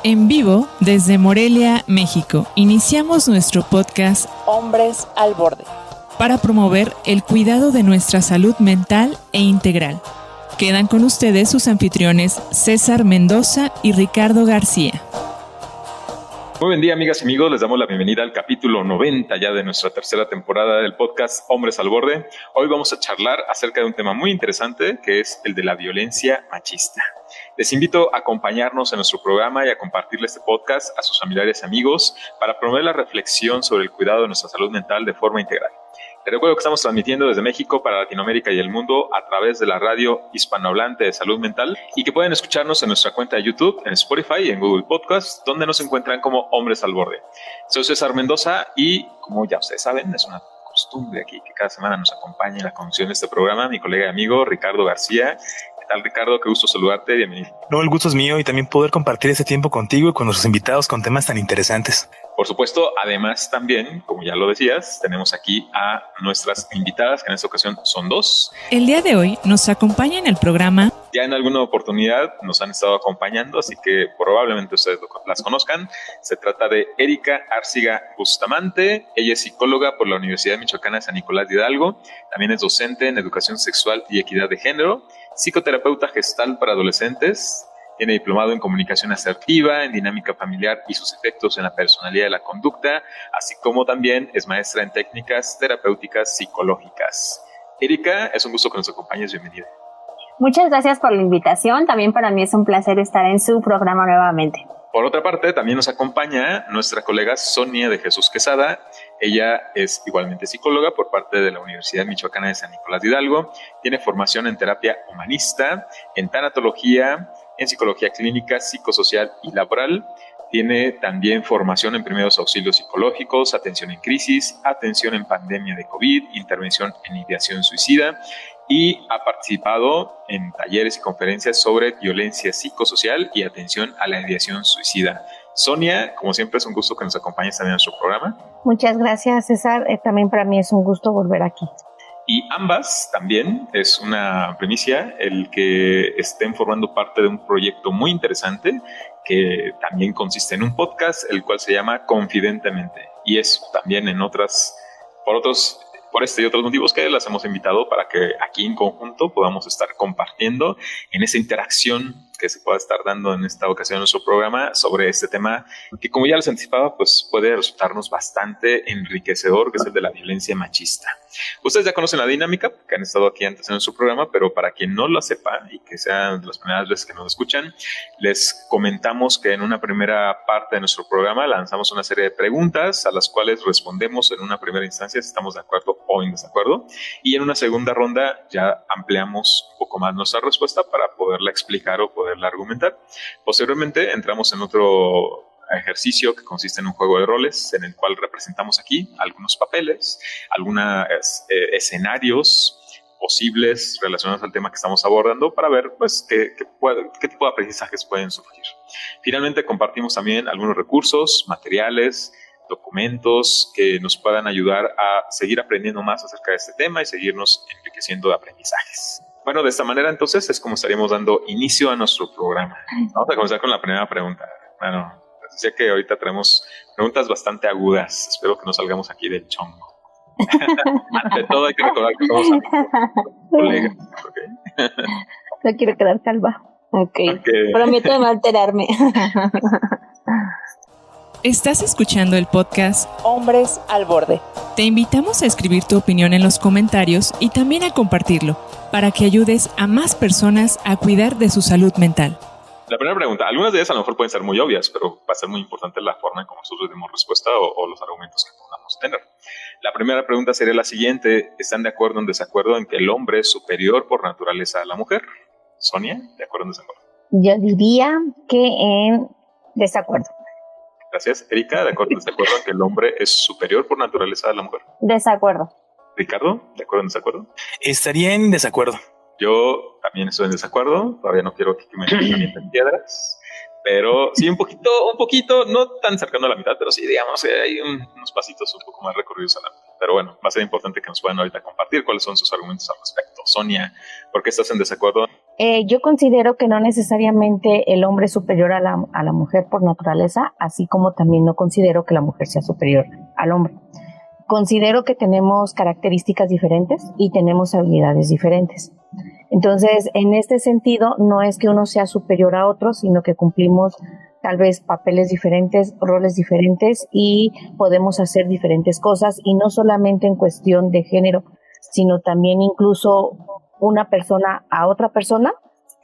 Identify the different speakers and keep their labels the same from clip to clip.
Speaker 1: En vivo desde Morelia, México, iniciamos nuestro podcast
Speaker 2: Hombres al Borde
Speaker 1: para promover el cuidado de nuestra salud mental e integral. Quedan con ustedes sus anfitriones César Mendoza y Ricardo García.
Speaker 3: Muy buen día, amigas y amigos. Les damos la bienvenida al capítulo 90 ya de nuestra tercera temporada del podcast Hombres al Borde. Hoy vamos a charlar acerca de un tema muy interesante que es el de la violencia machista. Les invito a acompañarnos en nuestro programa y a compartirle este podcast a sus familiares y amigos para promover la reflexión sobre el cuidado de nuestra salud mental de forma integral. Les recuerdo que estamos transmitiendo desde México para Latinoamérica y el mundo a través de la radio hispanohablante de salud mental y que pueden escucharnos en nuestra cuenta de YouTube, en Spotify y en Google Podcast, donde nos encuentran como Hombres al Borde. Soy César Mendoza y, como ya ustedes saben, es una costumbre aquí que cada semana nos acompañe en la conducción de este programa mi colega y amigo Ricardo García. ¿Qué tal, Ricardo? Qué gusto saludarte. Bienvenido.
Speaker 4: No, el gusto es mío y también poder compartir este tiempo contigo y con nuestros invitados con temas tan interesantes.
Speaker 3: Por supuesto, además también, como ya lo decías, tenemos aquí a nuestras invitadas, que en esta ocasión son dos.
Speaker 1: El día de hoy nos acompaña en el programa.
Speaker 3: Ya en alguna oportunidad nos han estado acompañando, así que probablemente ustedes las conozcan. Se trata de Erika Arciga Bustamante. Ella es psicóloga por la Universidad Michoacana de San Nicolás de Hidalgo. También es docente en educación sexual y equidad de género, psicoterapeuta gestal para adolescentes. Tiene diplomado en comunicación asertiva, en dinámica familiar y sus efectos en la personalidad y la conducta, así como también es maestra en técnicas terapéuticas psicológicas. Erika, es un gusto que nos acompañes. Bienvenida.
Speaker 5: Muchas gracias por la invitación. También para mí es un placer estar en su programa nuevamente.
Speaker 3: Por otra parte, también nos acompaña nuestra colega Sonia de Jesús Quesada. Ella es igualmente psicóloga por parte de la Universidad Michoacana de San Nicolás de Hidalgo. Tiene formación en terapia humanista, en tanatología, en psicología clínica, psicosocial y laboral. Tiene también formación en primeros auxilios psicológicos, atención en crisis, atención en pandemia de COVID, intervención en ideación suicida y ha participado en talleres y conferencias sobre violencia psicosocial y atención a la ideación suicida. Sonia, como siempre, es un gusto que nos acompañes también en nuestro programa.
Speaker 5: Muchas gracias, César. También para mí es un gusto volver aquí.
Speaker 3: Y ambas también es una primicia el que estén formando parte de un proyecto muy interesante que también consiste en un podcast, el cual se llama Confidentemente. Y es también por este y otros motivos que las hemos invitado para que aquí en conjunto podamos estar compartiendo en esa interacción que se pueda estar dando en esta ocasión en nuestro programa sobre este tema que, como ya les anticipaba, pues puede resultarnos bastante enriquecedor, que es el de la violencia machista. Ustedes ya conocen la dinámica, que han estado aquí antes en nuestro programa, pero para quien no lo sepa y que sean de las primeras veces que nos escuchan, les comentamos que en una primera parte de nuestro programa lanzamos una serie de preguntas a las cuales respondemos en una primera instancia si estamos de acuerdo o en desacuerdo, y en una segunda ronda ya ampliamos un poco más nuestra respuesta para poderla explicar o poderla argumentar. Posteriormente entramos en otro ejercicio que consiste en un juego de roles en el cual representamos aquí algunos papeles, algunos escenarios posibles relacionados al tema que estamos abordando para ver pues qué tipo de aprendizajes pueden surgir. Finalmente compartimos también algunos recursos, materiales, documentos que nos puedan ayudar a seguir aprendiendo más acerca de este tema y seguirnos enriqueciendo de aprendizajes. Bueno, de esta manera entonces es como estaríamos dando inicio a nuestro programa. Vamos a comenzar con la primera pregunta. Bueno, les decía que ahorita tenemos preguntas bastante agudas. Espero que no salgamos aquí del chongo. Ante todo hay que recordar que somos colegas. ¿Okay?
Speaker 5: No quiero quedar calva. Okay. Prometo de no alterarme.
Speaker 1: Estás escuchando el podcast
Speaker 2: Hombres al Borde.
Speaker 1: Te invitamos a escribir tu opinión en los comentarios y también a compartirlo para que ayudes a más personas a cuidar de su salud mental.
Speaker 3: La primera pregunta, algunas de ellas a lo mejor pueden ser muy obvias, pero va a ser muy importante la forma en cómo nosotros demos respuesta o los argumentos que podamos tener. La primera pregunta sería la siguiente: ¿están de acuerdo o en desacuerdo en que el hombre es superior por naturaleza a la mujer? Sonia, ¿de acuerdo o en desacuerdo?
Speaker 5: Yo diría que en desacuerdo.
Speaker 3: Gracias. Erika, ¿de acuerdo o en desacuerdo en que el hombre es superior por naturaleza a la mujer?
Speaker 5: Desacuerdo.
Speaker 3: Ricardo, ¿de acuerdo o en desacuerdo?
Speaker 4: Estaría en desacuerdo.
Speaker 3: Yo también estoy en desacuerdo. Todavía no quiero que me calienten piedras. Pero sí, un poquito, no tan cercano a la mitad, pero sí, digamos, hay unos pasitos un poco más recorridos a la mitad. Pero bueno, va a ser importante que nos puedan ahorita compartir cuáles son sus argumentos al respecto. Sonia, ¿por qué estás en desacuerdo
Speaker 6: Yo considero que no necesariamente el hombre es superior a la mujer por naturaleza, así como también no considero que la mujer sea superior al hombre. Considero que tenemos características diferentes y tenemos habilidades diferentes. Entonces, en este sentido, no es que uno sea superior a otro, sino que cumplimos tal vez papeles diferentes, roles diferentes y podemos hacer diferentes cosas, y no solamente en cuestión de género, sino también incluso una persona a otra persona.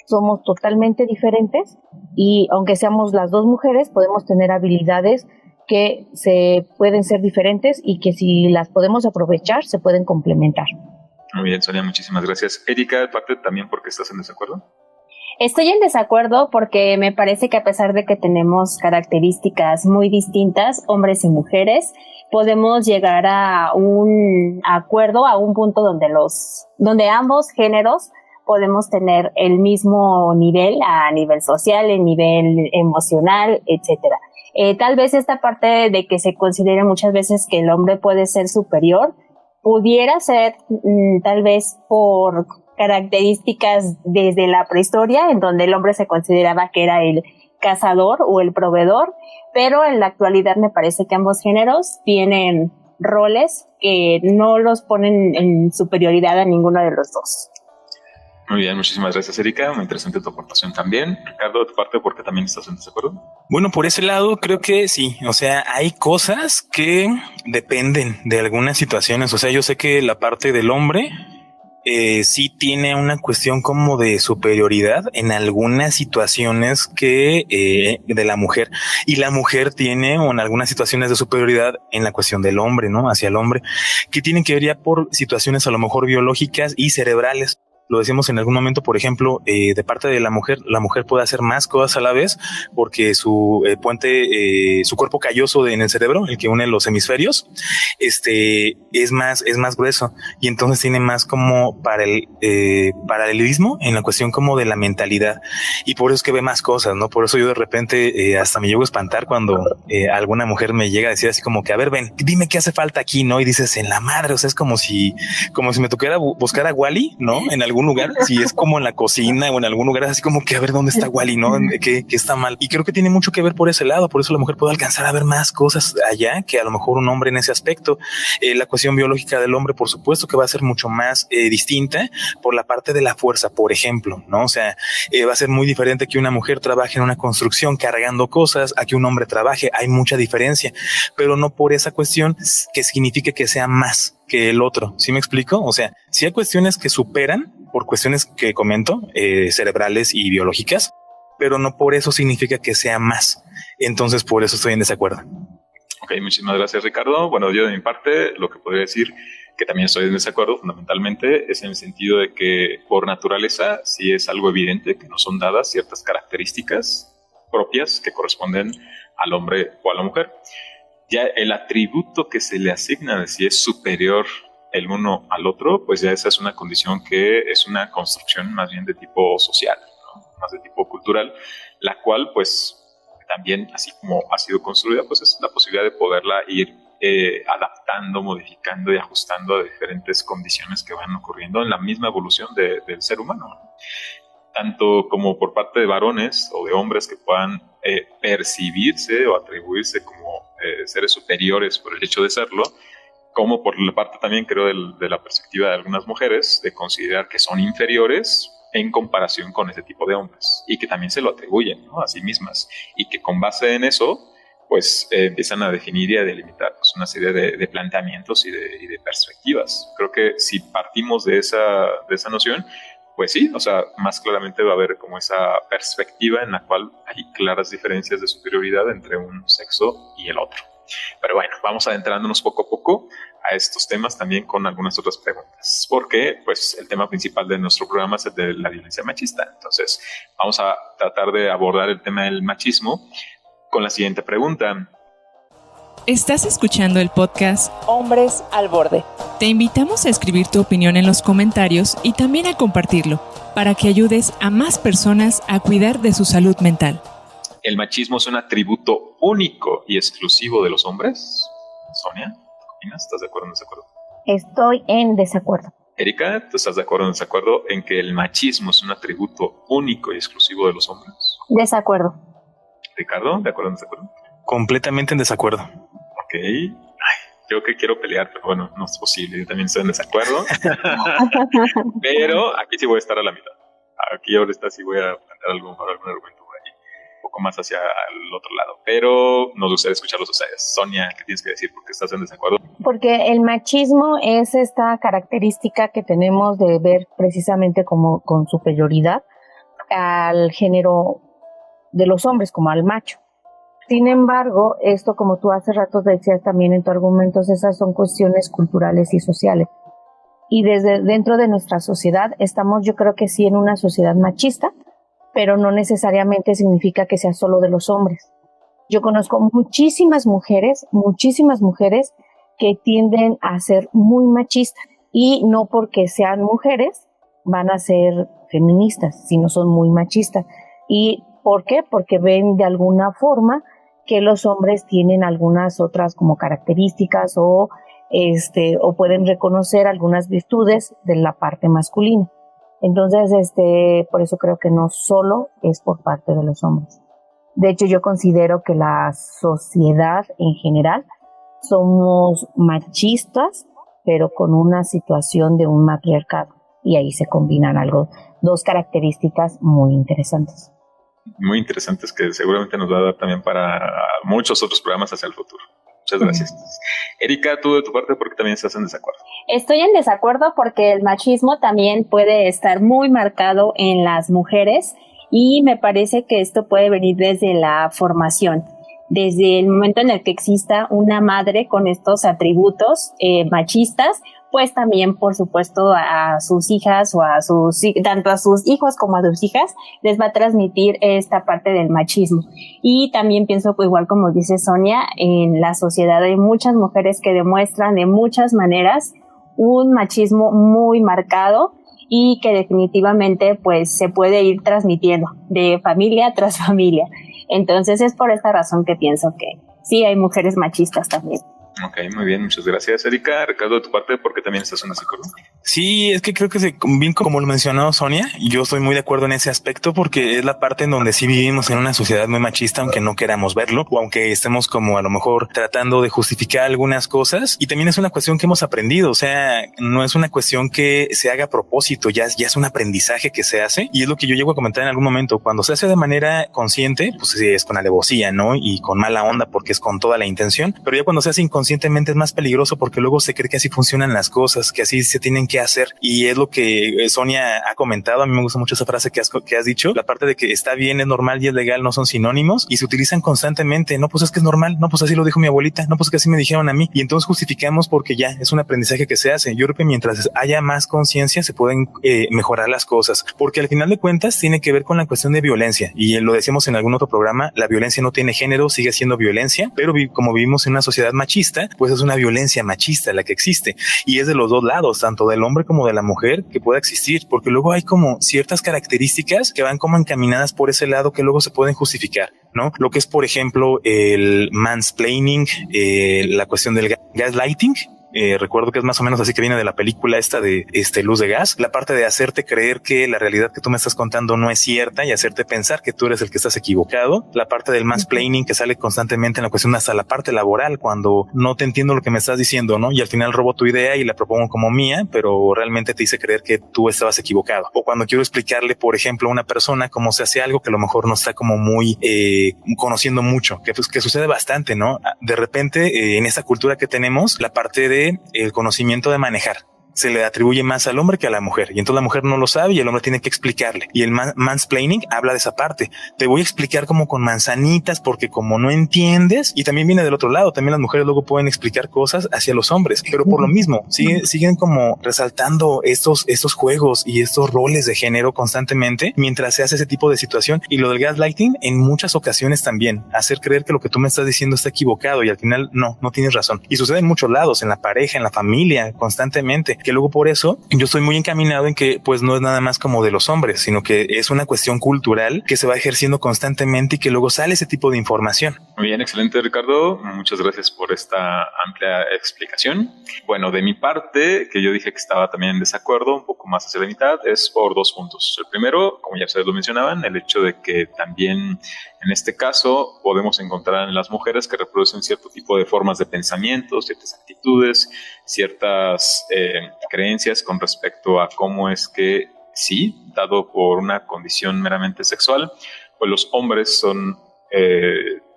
Speaker 6: Somos totalmente diferentes y aunque seamos las dos mujeres, podemos tener habilidades que se pueden ser diferentes y que si las podemos aprovechar, se pueden complementar.
Speaker 3: Muy bien, Sonia, muchísimas gracias. Erika, parte también porque estás en desacuerdo.
Speaker 5: Estoy en desacuerdo porque me parece que a pesar de que tenemos características muy distintas, hombres y mujeres, podemos llegar a un acuerdo, a un punto donde ambos géneros podemos tener el mismo nivel a nivel social, el nivel emocional, etcétera. Tal vez esta parte de que se considere muchas veces que el hombre puede ser superior, pudiera ser tal vez por características desde la prehistoria, en donde el hombre se consideraba que era el cazador o el proveedor, pero en la actualidad me parece que ambos géneros tienen roles que no los ponen en superioridad a ninguno de los dos.
Speaker 3: Muy bien, muchísimas gracias, Erika. Muy interesante tu aportación también. Ricardo, de tu parte, ¿por qué también estás en desacuerdo?
Speaker 4: Bueno, por ese lado creo que sí. O sea, hay cosas que dependen de algunas situaciones. O sea, yo sé que la parte del hombre sí tiene una cuestión como de superioridad en algunas situaciones que de la mujer, y la mujer tiene en algunas situaciones de superioridad en la cuestión del hombre, ¿no? Hacia el hombre, que tienen que ver ya por situaciones a lo mejor biológicas y cerebrales. Lo decimos en algún momento, por ejemplo, de parte de la mujer puede hacer más cosas a la vez porque su puente, su cuerpo calloso en el cerebro, el que une los hemisferios, es más grueso, y entonces tiene más como paralelismo en la cuestión como de la mentalidad, y por eso es que ve más cosas, ¿no? Por eso yo de repente hasta me llego a espantar cuando alguna mujer me llega a decir así como que, a ver, ven, dime qué hace falta aquí, ¿no? Y dices, en la madre, o sea, es como si me tocara buscar a Wally, ¿no? En algún lugar, si es como en la cocina o en algún lugar, es así como que a ver dónde está Wally, ¿no? ¿Qué está mal? Y creo que tiene mucho que ver por ese lado, por eso la mujer puede alcanzar a ver más cosas allá que a lo mejor un hombre en ese aspecto. La cuestión biológica del hombre, por supuesto que va a ser mucho más distinta por la parte de la fuerza, por ejemplo, ¿no? O sea, va a ser muy diferente que una mujer trabaje en una construcción cargando cosas a que un hombre trabaje. Hay mucha diferencia, pero no por esa cuestión que signifique que sea más que el otro. ¿Sí me explico? O sea, si hay cuestiones que superan por cuestiones que comento, cerebrales y biológicas, pero no por eso significa que sea más. Entonces, por eso estoy en desacuerdo.
Speaker 3: Ok, muchísimas gracias, Ricardo. Bueno, yo de mi parte, lo que podría decir que también estoy en desacuerdo fundamentalmente es en el sentido de que por naturaleza sí es algo evidente que no son dadas ciertas características propias que corresponden al hombre o a la mujer. Ya el atributo que se le asigna de si es superior el uno al otro, pues ya esa es una condición que es una construcción más bien de tipo social, ¿no? Más de tipo cultural, la cual pues también, así como ha sido construida, pues es la posibilidad de poderla ir adaptando, modificando y ajustando a diferentes condiciones que van ocurriendo en la misma evolución del ser humano, ¿no? Tanto como por parte de varones o de hombres que puedan percibirse o atribuirse como seres superiores por el hecho de serlo, como por la parte también creo de la perspectiva de algunas mujeres de considerar que son inferiores en comparación con ese tipo de hombres y que también se lo atribuyen, ¿no?, a sí mismas, y que con base en eso pues empiezan a definir y a delimitar pues, una serie de planteamientos y de perspectivas. Creo que si partimos de esa noción, pues sí, o sea, más claramente va a haber como esa perspectiva en la cual hay claras diferencias de superioridad entre un sexo y el otro. Pero bueno, vamos adentrándonos poco a poco a estos temas también con algunas otras preguntas, porque pues el tema principal de nuestro programa es el de la violencia machista. Entonces vamos a tratar de abordar el tema del machismo con la siguiente pregunta.
Speaker 1: Estás escuchando el podcast
Speaker 2: Hombres al Borde.
Speaker 1: Te invitamos a escribir tu opinión en los comentarios y también a compartirlo, para que ayudes a más personas a cuidar de su salud mental.
Speaker 3: ¿El machismo es un atributo único y exclusivo de los hombres? Sonia, ¿qué opinas? ¿Estás de acuerdo o en desacuerdo?
Speaker 6: Estoy en desacuerdo.
Speaker 3: Erika, ¿tú estás de acuerdo o en desacuerdo en que el machismo es un atributo único y exclusivo de los hombres?
Speaker 5: Desacuerdo.
Speaker 3: Ricardo, ¿de acuerdo o en desacuerdo?
Speaker 4: Completamente en desacuerdo.
Speaker 3: Ok. Ay, yo que quiero pelear, pero bueno, no es posible. Yo también estoy en desacuerdo. Pero aquí sí voy a estar a la mitad. Aquí ahorita sí voy a plantear algún argumento por ahí, un poco más hacia el otro lado. Pero nos gustaría escucharlos a ustedes. Sonia, ¿qué tienes que decir? ¿Por qué estás en desacuerdo?
Speaker 6: Porque el machismo es esta característica que tenemos de ver precisamente como con superioridad al género de los hombres, como al macho. Sin embargo, esto, como tú hace rato decías también en tu argumento, esas son cuestiones culturales y sociales. Y desde dentro de nuestra sociedad estamos, yo creo que sí, en una sociedad machista, pero no necesariamente significa que sea solo de los hombres. Yo conozco muchísimas mujeres que tienden a ser muy machistas, y no porque sean mujeres van a ser feministas, sino son muy machistas. ¿Y por qué? Porque ven de alguna forma que los hombres tienen algunas otras como características o pueden reconocer algunas virtudes de la parte masculina. Entonces, por eso creo que no solo es por parte de los hombres. De hecho, yo considero que la sociedad en general somos machistas, pero con una situación de un matriarcado. Y ahí se combinan dos características muy interesantes.
Speaker 3: Muy interesantes que seguramente nos va a dar también para muchos otros programas hacia el futuro. Muchas gracias. Erika, tú de tu parte, ¿por qué también estás en desacuerdo?
Speaker 5: Estoy en desacuerdo porque el machismo también puede estar muy marcado en las mujeres, y me parece que esto puede venir desde la formación. Desde el momento en el que exista una madre con estos atributos machistas, pues también, por supuesto, a sus hijas o tanto a sus hijos como a sus hijas, les va a transmitir esta parte del machismo. Y también pienso, pues, igual como dice Sonia, en la sociedad hay muchas mujeres que demuestran de muchas maneras un machismo muy marcado, y que definitivamente, pues, se puede ir transmitiendo de familia tras familia. Entonces es por esta razón que pienso que sí hay mujeres machistas también.
Speaker 3: Ok, muy bien, muchas gracias, Erika. Ricardo, de tu parte, ¿por qué también estás en desacuerdo?
Speaker 4: Sí, es que creo que bien como lo mencionó Sonia, y yo estoy muy de acuerdo en ese aspecto, porque es la parte en donde sí vivimos en una sociedad muy machista, aunque no queramos verlo, o aunque estemos como a lo mejor tratando de justificar algunas cosas. Y también es una cuestión que hemos aprendido, o sea, no es una cuestión que se haga a propósito, ya es un aprendizaje que se hace, y es lo que yo llego a comentar en algún momento. Cuando se hace de manera consciente, pues sí, es con alevosía, ¿no? Y con mala onda, porque es con toda la intención, pero ya cuando se hace inconscientemente es más peligroso, porque luego se cree que así funcionan las cosas, que así se tienen que hacer. Y es lo que Sonia ha comentado. A mí me gusta mucho esa frase que has dicho, la parte de que está bien, es normal y es legal no son sinónimos, y se utilizan constantemente. No, pues es que es normal, no, pues así lo dijo mi abuelita, no, pues que así me dijeron a mí, y entonces justificamos porque ya es un aprendizaje que se hace. Yo creo que mientras haya más conciencia se pueden mejorar las cosas, porque al final de cuentas tiene que ver con la cuestión de violencia, y lo decíamos en algún otro programa, la violencia no tiene género, sigue siendo violencia, pero como vivimos en una sociedad machista, pues es una violencia machista la que existe, y es de los dos lados, tanto del hombre como de la mujer, que pueda existir, porque luego hay como ciertas características que van como encaminadas por ese lado que luego se pueden justificar, ¿no? Lo que es, por ejemplo, el mansplaining, la cuestión del gaslighting. Recuerdo que es más o menos así, que viene de la película esta de Luz de Gas, la parte de hacerte creer que la realidad que tú me estás contando no es cierta y hacerte pensar que tú eres el que estás equivocado, la parte del mansplaining que sale constantemente en la cuestión, hasta la parte laboral, cuando no te entiendo lo que me estás diciendo, ¿no? Y al final robo tu idea y la propongo como mía, pero realmente te hice creer que tú estabas equivocado. O cuando quiero explicarle, por ejemplo, a una persona cómo se hace algo que a lo mejor no está como muy conociendo mucho, que sucede bastante, ¿no? De repente, en esta cultura que tenemos, la parte de el conocimiento de manejar se le atribuye más al hombre que a la mujer, y entonces la mujer no lo sabe y el hombre tiene que explicarle. Y el mansplaining habla de esa parte. Te voy a explicar como con manzanitas, porque como no entiendes, y también viene del otro lado, también las mujeres luego pueden explicar cosas hacia los hombres, pero por lo mismo siguen como resaltando estos juegos y estos roles de género constantemente mientras se hace ese tipo de situación. Y lo del gaslighting en muchas ocasiones también, hacer creer que lo que tú me estás diciendo está equivocado y al final no tienes razón. Y sucede en muchos lados, en la pareja, en la familia, constantemente. que luego por eso yo estoy muy encaminado en que pues no es nada más como de los hombres, sino que es una cuestión cultural que se va ejerciendo constantemente y que luego sale ese tipo de información.
Speaker 3: Muy bien, excelente, Ricardo. Muchas gracias por esta amplia explicación. Bueno, de mi parte, que yo dije que estaba también en desacuerdo, un poco más hacia la mitad, es por 2 puntos. El primero, como ya ustedes lo mencionaban, el hecho de que también en este caso podemos encontrar en las mujeres que reproducen cierto tipo de formas de pensamiento, ciertas actitudes, ciertas creencias con respecto a cómo es que, sí, dado por una condición meramente sexual, pues los hombres son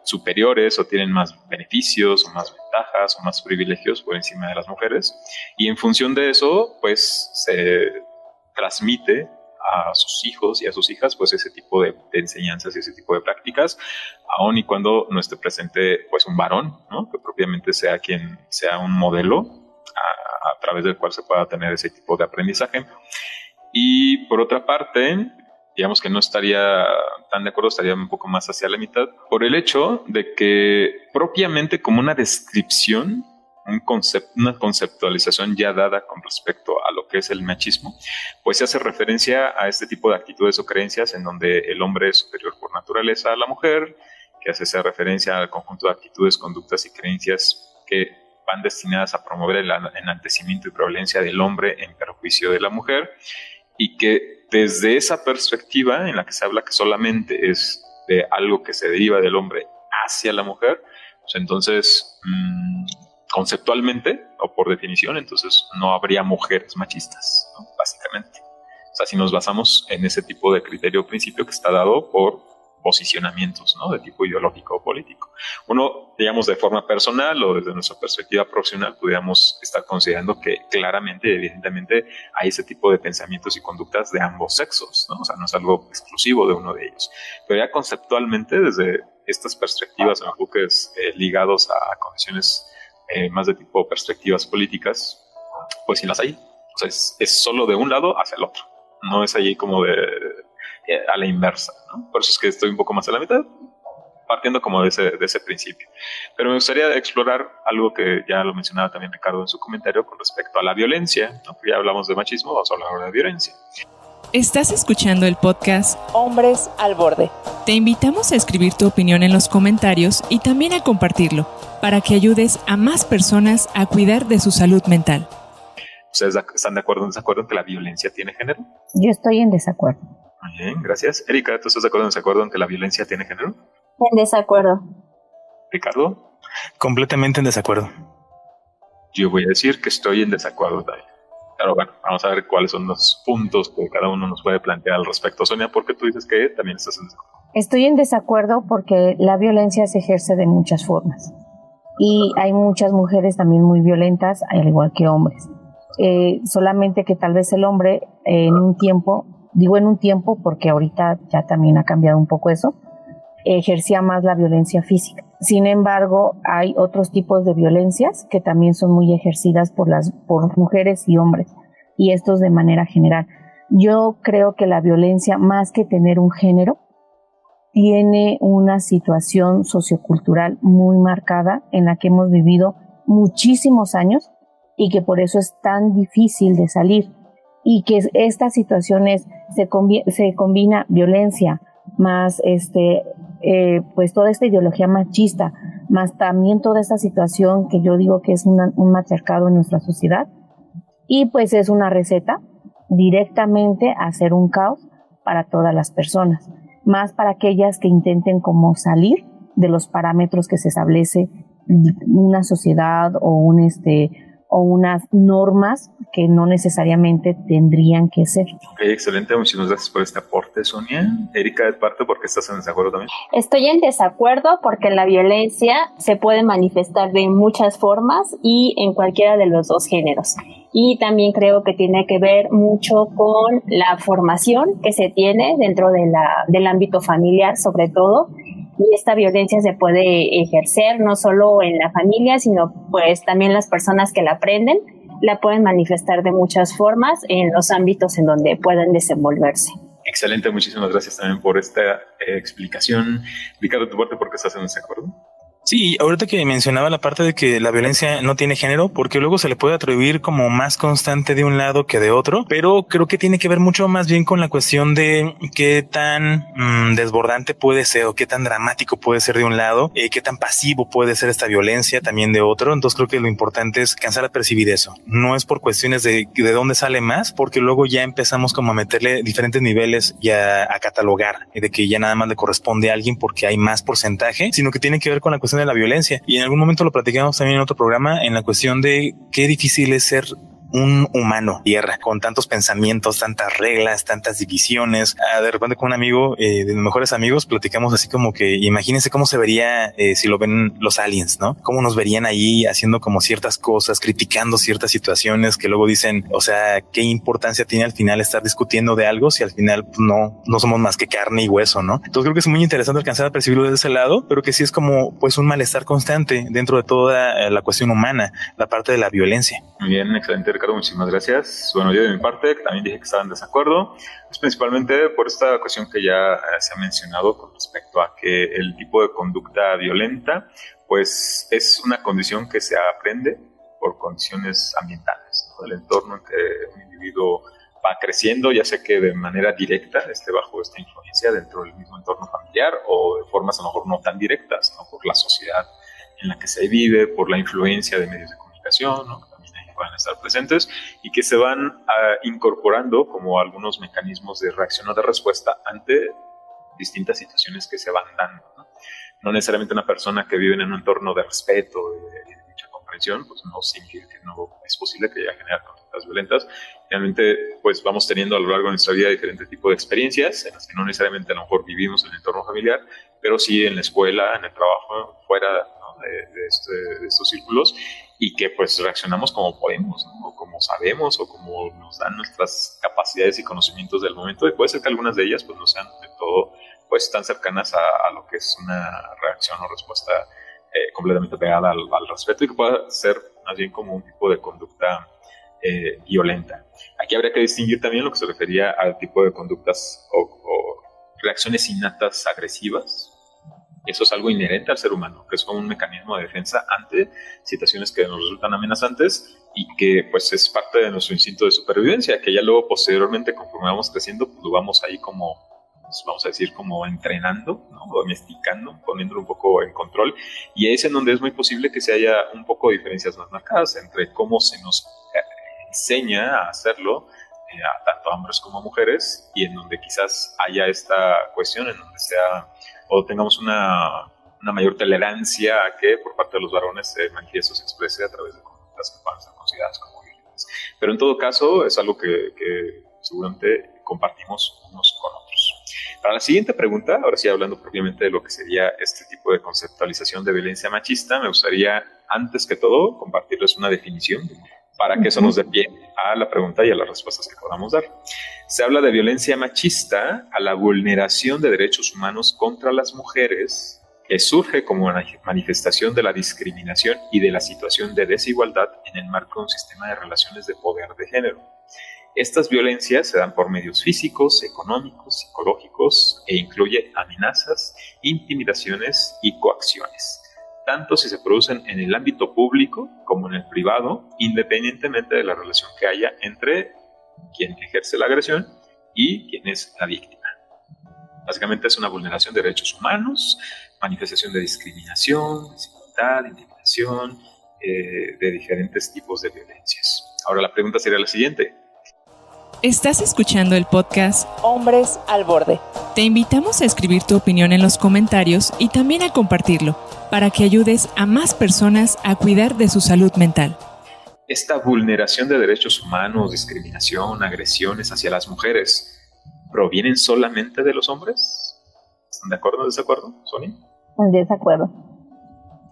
Speaker 3: superiores o tienen más beneficios o más ventajas o más privilegios por encima de las mujeres, y en función de eso pues se transmite a sus hijos y a sus hijas pues ese tipo de enseñanzas y ese tipo de prácticas, aun y cuando no esté presente pues un varón, ¿no? Que propiamente sea quien sea un modelo a través del cual se pueda tener ese tipo de aprendizaje. Y por otra parte, digamos que no estaría tan de acuerdo, estaría un poco más hacia la mitad, por el hecho de que propiamente como una descripción, una conceptualización ya dada con respecto a lo que es el machismo, pues se hace referencia a este tipo de actitudes o creencias en donde el hombre es superior por naturaleza a la mujer, que hace esa referencia al conjunto de actitudes, conductas y creencias que van destinadas a promover el enaltecimiento y prevalencia del hombre en perjuicio de la mujer, y que desde esa perspectiva en la que se habla que solamente es de algo que se deriva del hombre hacia la mujer, pues entonces conceptualmente o por definición, entonces no habría mujeres machistas, ¿no? Básicamente. O sea, si nos basamos en ese tipo de criterio o principio que está dado por posicionamientos, ¿no? De tipo ideológico o político. Uno, digamos, de forma personal o desde nuestra perspectiva profesional, pudiéramos estar considerando que claramente, evidentemente, hay ese tipo de pensamientos y conductas de ambos sexos, ¿no? O sea, no es algo exclusivo de uno de ellos. Pero ya conceptualmente, desde estas perspectivas o enfoques ligados a condiciones más de tipo perspectivas políticas, pues sí las hay. O sea, es solo de un lado hacia el otro. No es allí como a la inversa, ¿no? Por eso es que estoy un poco más a la mitad, partiendo como de ese principio. Pero me gustaría explorar algo que ya lo mencionaba también Ricardo en su comentario con respecto a la violencia, ¿no? Ya hablamos de machismo, vamos a hablar ahora de violencia.
Speaker 1: Estás escuchando el podcast
Speaker 2: Hombres al Borde.
Speaker 1: Te invitamos a escribir tu opinión en los comentarios y también a compartirlo, para que ayudes a más personas a cuidar de su salud mental.
Speaker 3: ¿Ustedes están de acuerdo o en desacuerdo en que la violencia tiene género?
Speaker 6: Yo estoy en desacuerdo.
Speaker 3: Muy bien, gracias. Erika, ¿tú estás de acuerdo o en desacuerdo en que la violencia tiene género?
Speaker 5: En desacuerdo.
Speaker 3: Ricardo.
Speaker 4: Completamente en desacuerdo.
Speaker 3: Yo voy a decir que estoy en desacuerdo también. Pero bueno, vamos a ver cuáles son los puntos que cada uno nos puede plantear al respecto. Sonia, ¿por qué tú dices que también estás en desacuerdo?
Speaker 6: Estoy en desacuerdo porque la violencia se ejerce de muchas formas y hay muchas mujeres también muy violentas, al igual que hombres. Solamente que tal vez el hombre en un tiempo porque ahorita ya también ha cambiado un poco eso, ejercía más la violencia física. Sin embargo, hay otros tipos de violencias que también son muy ejercidas por mujeres y hombres, y estos de manera general. Yo creo que la violencia, más que tener un género, tiene una situación sociocultural muy marcada en la que hemos vivido muchísimos años y que por eso es tan difícil de salir, y que estas situaciones se combina violencia más pues toda esta ideología machista, más también toda esta situación que yo digo que es un matriarcado en nuestra sociedad, y pues es una receta directamente a hacer un caos para todas las personas, más para aquellas que intenten como salir de los parámetros que se establece una sociedad o unas normas que no necesariamente tendrían que ser.
Speaker 3: Ok, excelente, muchísimas gracias por este aporte, Sonia. Erika, de parte, ¿por qué estás en desacuerdo también?
Speaker 5: Estoy en desacuerdo porque la violencia se puede manifestar de muchas formas y en cualquiera de los dos géneros. Y también creo que tiene que ver mucho con la formación que se tiene dentro del ámbito familiar, sobre todo. Y esta violencia se puede ejercer no solo en la familia, sino pues también las personas que la aprenden la pueden manifestar de muchas formas en los ámbitos en donde pueden desenvolverse.
Speaker 3: Excelente, muchísimas gracias también por esta explicación. Ricardo, ¿tu parte por qué estás en desacuerdo?
Speaker 4: Sí, ahorita que mencionaba la parte de que la violencia no tiene género, porque luego se le puede atribuir como más constante de un lado que de otro, pero creo que tiene que ver mucho más bien con la cuestión de qué tan desbordante puede ser o qué tan dramático puede ser de un lado, qué tan pasivo puede ser esta violencia también de otro. Entonces creo que lo importante es alcanzar a percibir eso. No es por cuestiones de dónde sale más, porque luego ya empezamos como a meterle diferentes niveles y a catalogar de que ya nada más le corresponde a alguien porque hay más porcentaje, sino que tiene que ver con la cuestión de la violencia. Y en algún momento lo platicamos también en otro programa, en la cuestión de qué difícil es ser un humano tierra con tantos pensamientos, tantas reglas, tantas divisiones. De repente con un amigo de mis mejores amigos platicamos así como que imagínense cómo se vería si lo ven los aliens, ¿no? Cómo nos verían ahí haciendo como ciertas cosas, criticando ciertas situaciones que luego dicen, o sea, qué importancia tiene al final estar discutiendo de algo si al final pues, no somos más que carne y hueso, ¿no? Entonces creo que es muy interesante alcanzar a percibirlo desde ese lado, pero que sí es como pues un malestar constante dentro de toda la cuestión humana, la parte de la violencia.
Speaker 3: Muy bien, excelente, Ricardo, muchísimas gracias. Bueno, yo de mi parte también dije que estaba en desacuerdo, es principalmente por esta cuestión que ya se ha mencionado con respecto a que el tipo de conducta violenta pues es una condición que se aprende por condiciones ambientales, ¿no? El entorno en que un individuo va creciendo, ya sea que de manera directa esté bajo esta influencia dentro del mismo entorno familiar o de formas a lo mejor no tan directas, ¿no? Por la sociedad en la que se vive, por la influencia de medios de comunicación, ¿no? Van a estar presentes y que se van incorporando como algunos mecanismos de reacción o de respuesta ante distintas situaciones que se van dando, ¿no? No necesariamente una persona que vive en un entorno de respeto, de mucha comprensión, pues no significa que no es posible que llegue a generar conductas violentas. Realmente, pues vamos teniendo a lo largo de nuestra vida diferentes tipos de experiencias en las que no necesariamente a lo mejor vivimos en el entorno familiar, pero sí en la escuela, en el trabajo, fuera, ¿no? de estos círculos, y que pues reaccionamos como podemos, ¿no? O como sabemos o como nos dan nuestras capacidades y conocimientos del momento, y puede ser que algunas de ellas pues no sean de todo pues tan cercanas a lo que es una reacción o respuesta completamente pegada al respeto, y que pueda ser más bien como un tipo de conducta violenta. Aquí habría que distinguir también lo que se refería al tipo de conductas o reacciones innatas agresivas. Eso es algo inherente al ser humano, que es como un mecanismo de defensa ante situaciones que nos resultan amenazantes y que pues es parte de nuestro instinto de supervivencia, que ya luego posteriormente conforme vamos creciendo pues lo vamos ahí como, pues, vamos a decir como entrenando, ¿no? Domesticando, poniéndolo un poco en control, y es en donde es muy posible que se haya un poco de diferencias más marcadas entre cómo se nos enseña a hacerlo a tanto a hombres como a mujeres, y en donde quizás haya esta cuestión en donde sea o tengamos una mayor tolerancia a que por parte de los varones se manifieste o se exprese a través de conductas que puedan ser consideradas como violentas. Pero en todo caso es algo que seguramente compartimos unos con otros. Para la siguiente pregunta, ahora sí hablando propiamente de lo que sería este tipo de conceptualización de violencia machista, me gustaría antes que todo compartirles una definición para que eso nos dé pie a la pregunta y a las respuestas que podamos dar. Se habla de violencia machista a la vulneración de derechos humanos contra las mujeres que surge como una manifestación de la discriminación y de la situación de desigualdad en el marco de un sistema de relaciones de poder de género. Estas violencias se dan por medios físicos, económicos, psicológicos e incluye amenazas, intimidaciones y coacciones, tanto si se producen en el ámbito público como en el privado, independientemente de la relación que haya entre quien ejerce la agresión y quien es la víctima. Básicamente es una vulneración de derechos humanos, manifestación de discriminación, desigualdad, intimidación, de diferentes tipos de violencias. Ahora la pregunta sería la siguiente.
Speaker 1: ¿Estás escuchando el podcast
Speaker 2: Hombres al Borde?
Speaker 1: Te invitamos a escribir tu opinión en los comentarios y también a compartirlo, para que ayudes a más personas a cuidar de su salud mental.
Speaker 3: Esta vulneración de derechos humanos, discriminación, agresiones hacia las mujeres, ¿provienen solamente de los hombres? ¿Están de acuerdo o en desacuerdo, Sonia?
Speaker 5: En desacuerdo.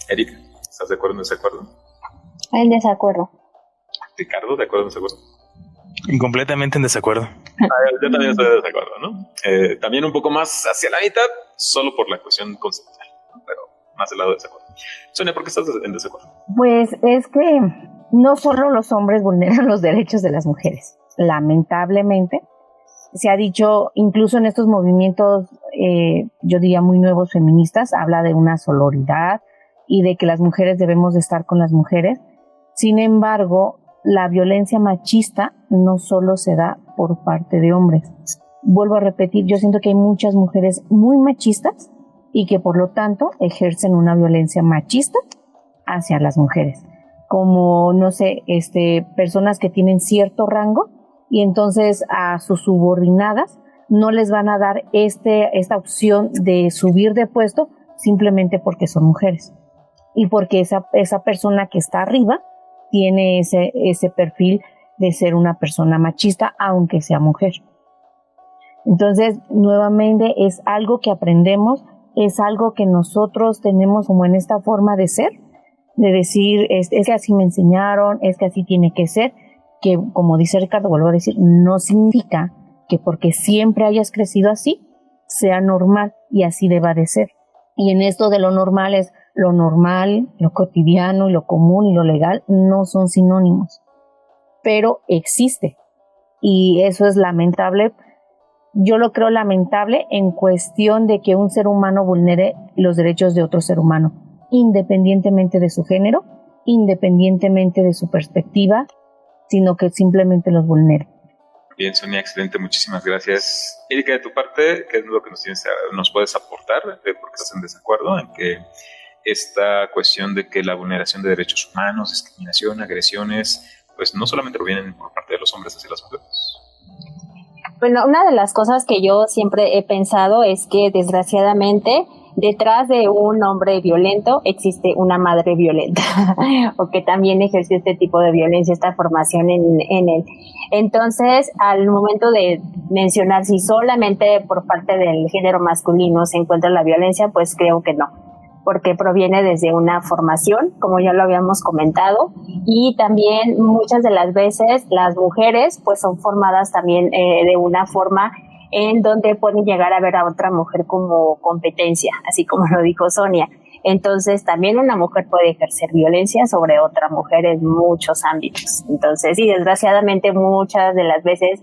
Speaker 3: Eric, ¿estás de acuerdo o en desacuerdo?
Speaker 5: En desacuerdo.
Speaker 3: Ricardo, ¿de acuerdo o en desacuerdo?
Speaker 4: Completamente en desacuerdo.
Speaker 3: Yo también estoy de desacuerdo, ¿no? También un poco más hacia la mitad, solo por la cuestión conceptual, ¿no? Pero más del lado de desacuerdo. Sonia, ¿por qué estás en desacuerdo?
Speaker 6: Pues es que no solo los hombres vulneran los derechos de las mujeres. Lamentablemente, se ha dicho, incluso en estos movimientos, yo diría muy nuevos feministas, habla de una sororidad, y de que las mujeres debemos de estar con las mujeres. Sin embargo, la violencia machista no solo se da por parte de hombres. Vuelvo a repetir, yo siento que hay muchas mujeres muy machistas y que por lo tanto ejercen una violencia machista hacia las mujeres. Como, no sé, personas que tienen cierto rango y entonces a sus subordinadas no les van a dar esta opción de subir de puesto simplemente porque son mujeres y porque esa persona que está arriba tiene ese perfil de ser una persona machista aunque sea mujer. Entonces, nuevamente es algo que aprendemos, es algo que nosotros tenemos como en esta forma de ser, de decir, es que así me enseñaron, es que así tiene que ser, que como dice Ricardo, vuelvo a decir, no significa que porque siempre hayas crecido así, sea normal y así deba de ser. Y en esto de lo normal es lo normal, lo cotidiano, lo común y lo legal no son sinónimos, pero existe y eso es lamentable. Yo lo creo lamentable en cuestión de que un ser humano vulnere los derechos de otro ser humano, independientemente de su género, independientemente de su perspectiva, sino que simplemente los vulnere.
Speaker 3: Bien, Sonia, excelente, muchísimas gracias. Erika, de tu parte, ¿qué es lo que nos puedes aportar? ¿Por qué estás en desacuerdo en que esta cuestión de que la vulneración de derechos humanos, discriminación, agresiones, pues no solamente provienen por parte de los hombres hacia las mujeres?
Speaker 5: Bueno, una de las cosas que yo siempre he pensado es que desgraciadamente detrás de un hombre violento existe una madre violenta o que también ejerce este tipo de violencia, esta formación en él. Entonces, al momento de mencionar si solamente por parte del género masculino se encuentra la violencia, pues creo que no, porque proviene desde una formación, como ya lo habíamos comentado, y también muchas de las veces las mujeres pues son formadas también de una forma en donde pueden llegar a ver a otra mujer como competencia, así como lo dijo Sonia. Entonces también una mujer puede ejercer violencia sobre otra mujer en muchos ámbitos. Entonces, sí, desgraciadamente muchas de las veces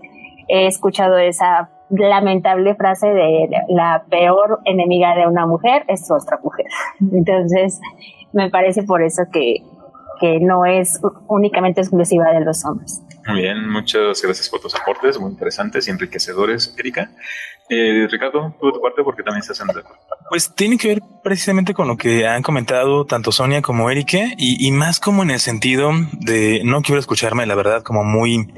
Speaker 5: he escuchado esa lamentable frase de la peor enemiga de una mujer es otra mujer. Entonces, me parece por eso que no es únicamente exclusiva de los hombres.
Speaker 3: Muy bien, muchas gracias por tus aportes, muy interesantes y enriquecedores, Erika. Ricardo, tú de tu parte, ¿por qué también estás en desacuerdo?
Speaker 4: Pues tiene que ver precisamente con lo que han comentado tanto Sonia como Erika y más como en el sentido de, no quiero escucharme la verdad como muy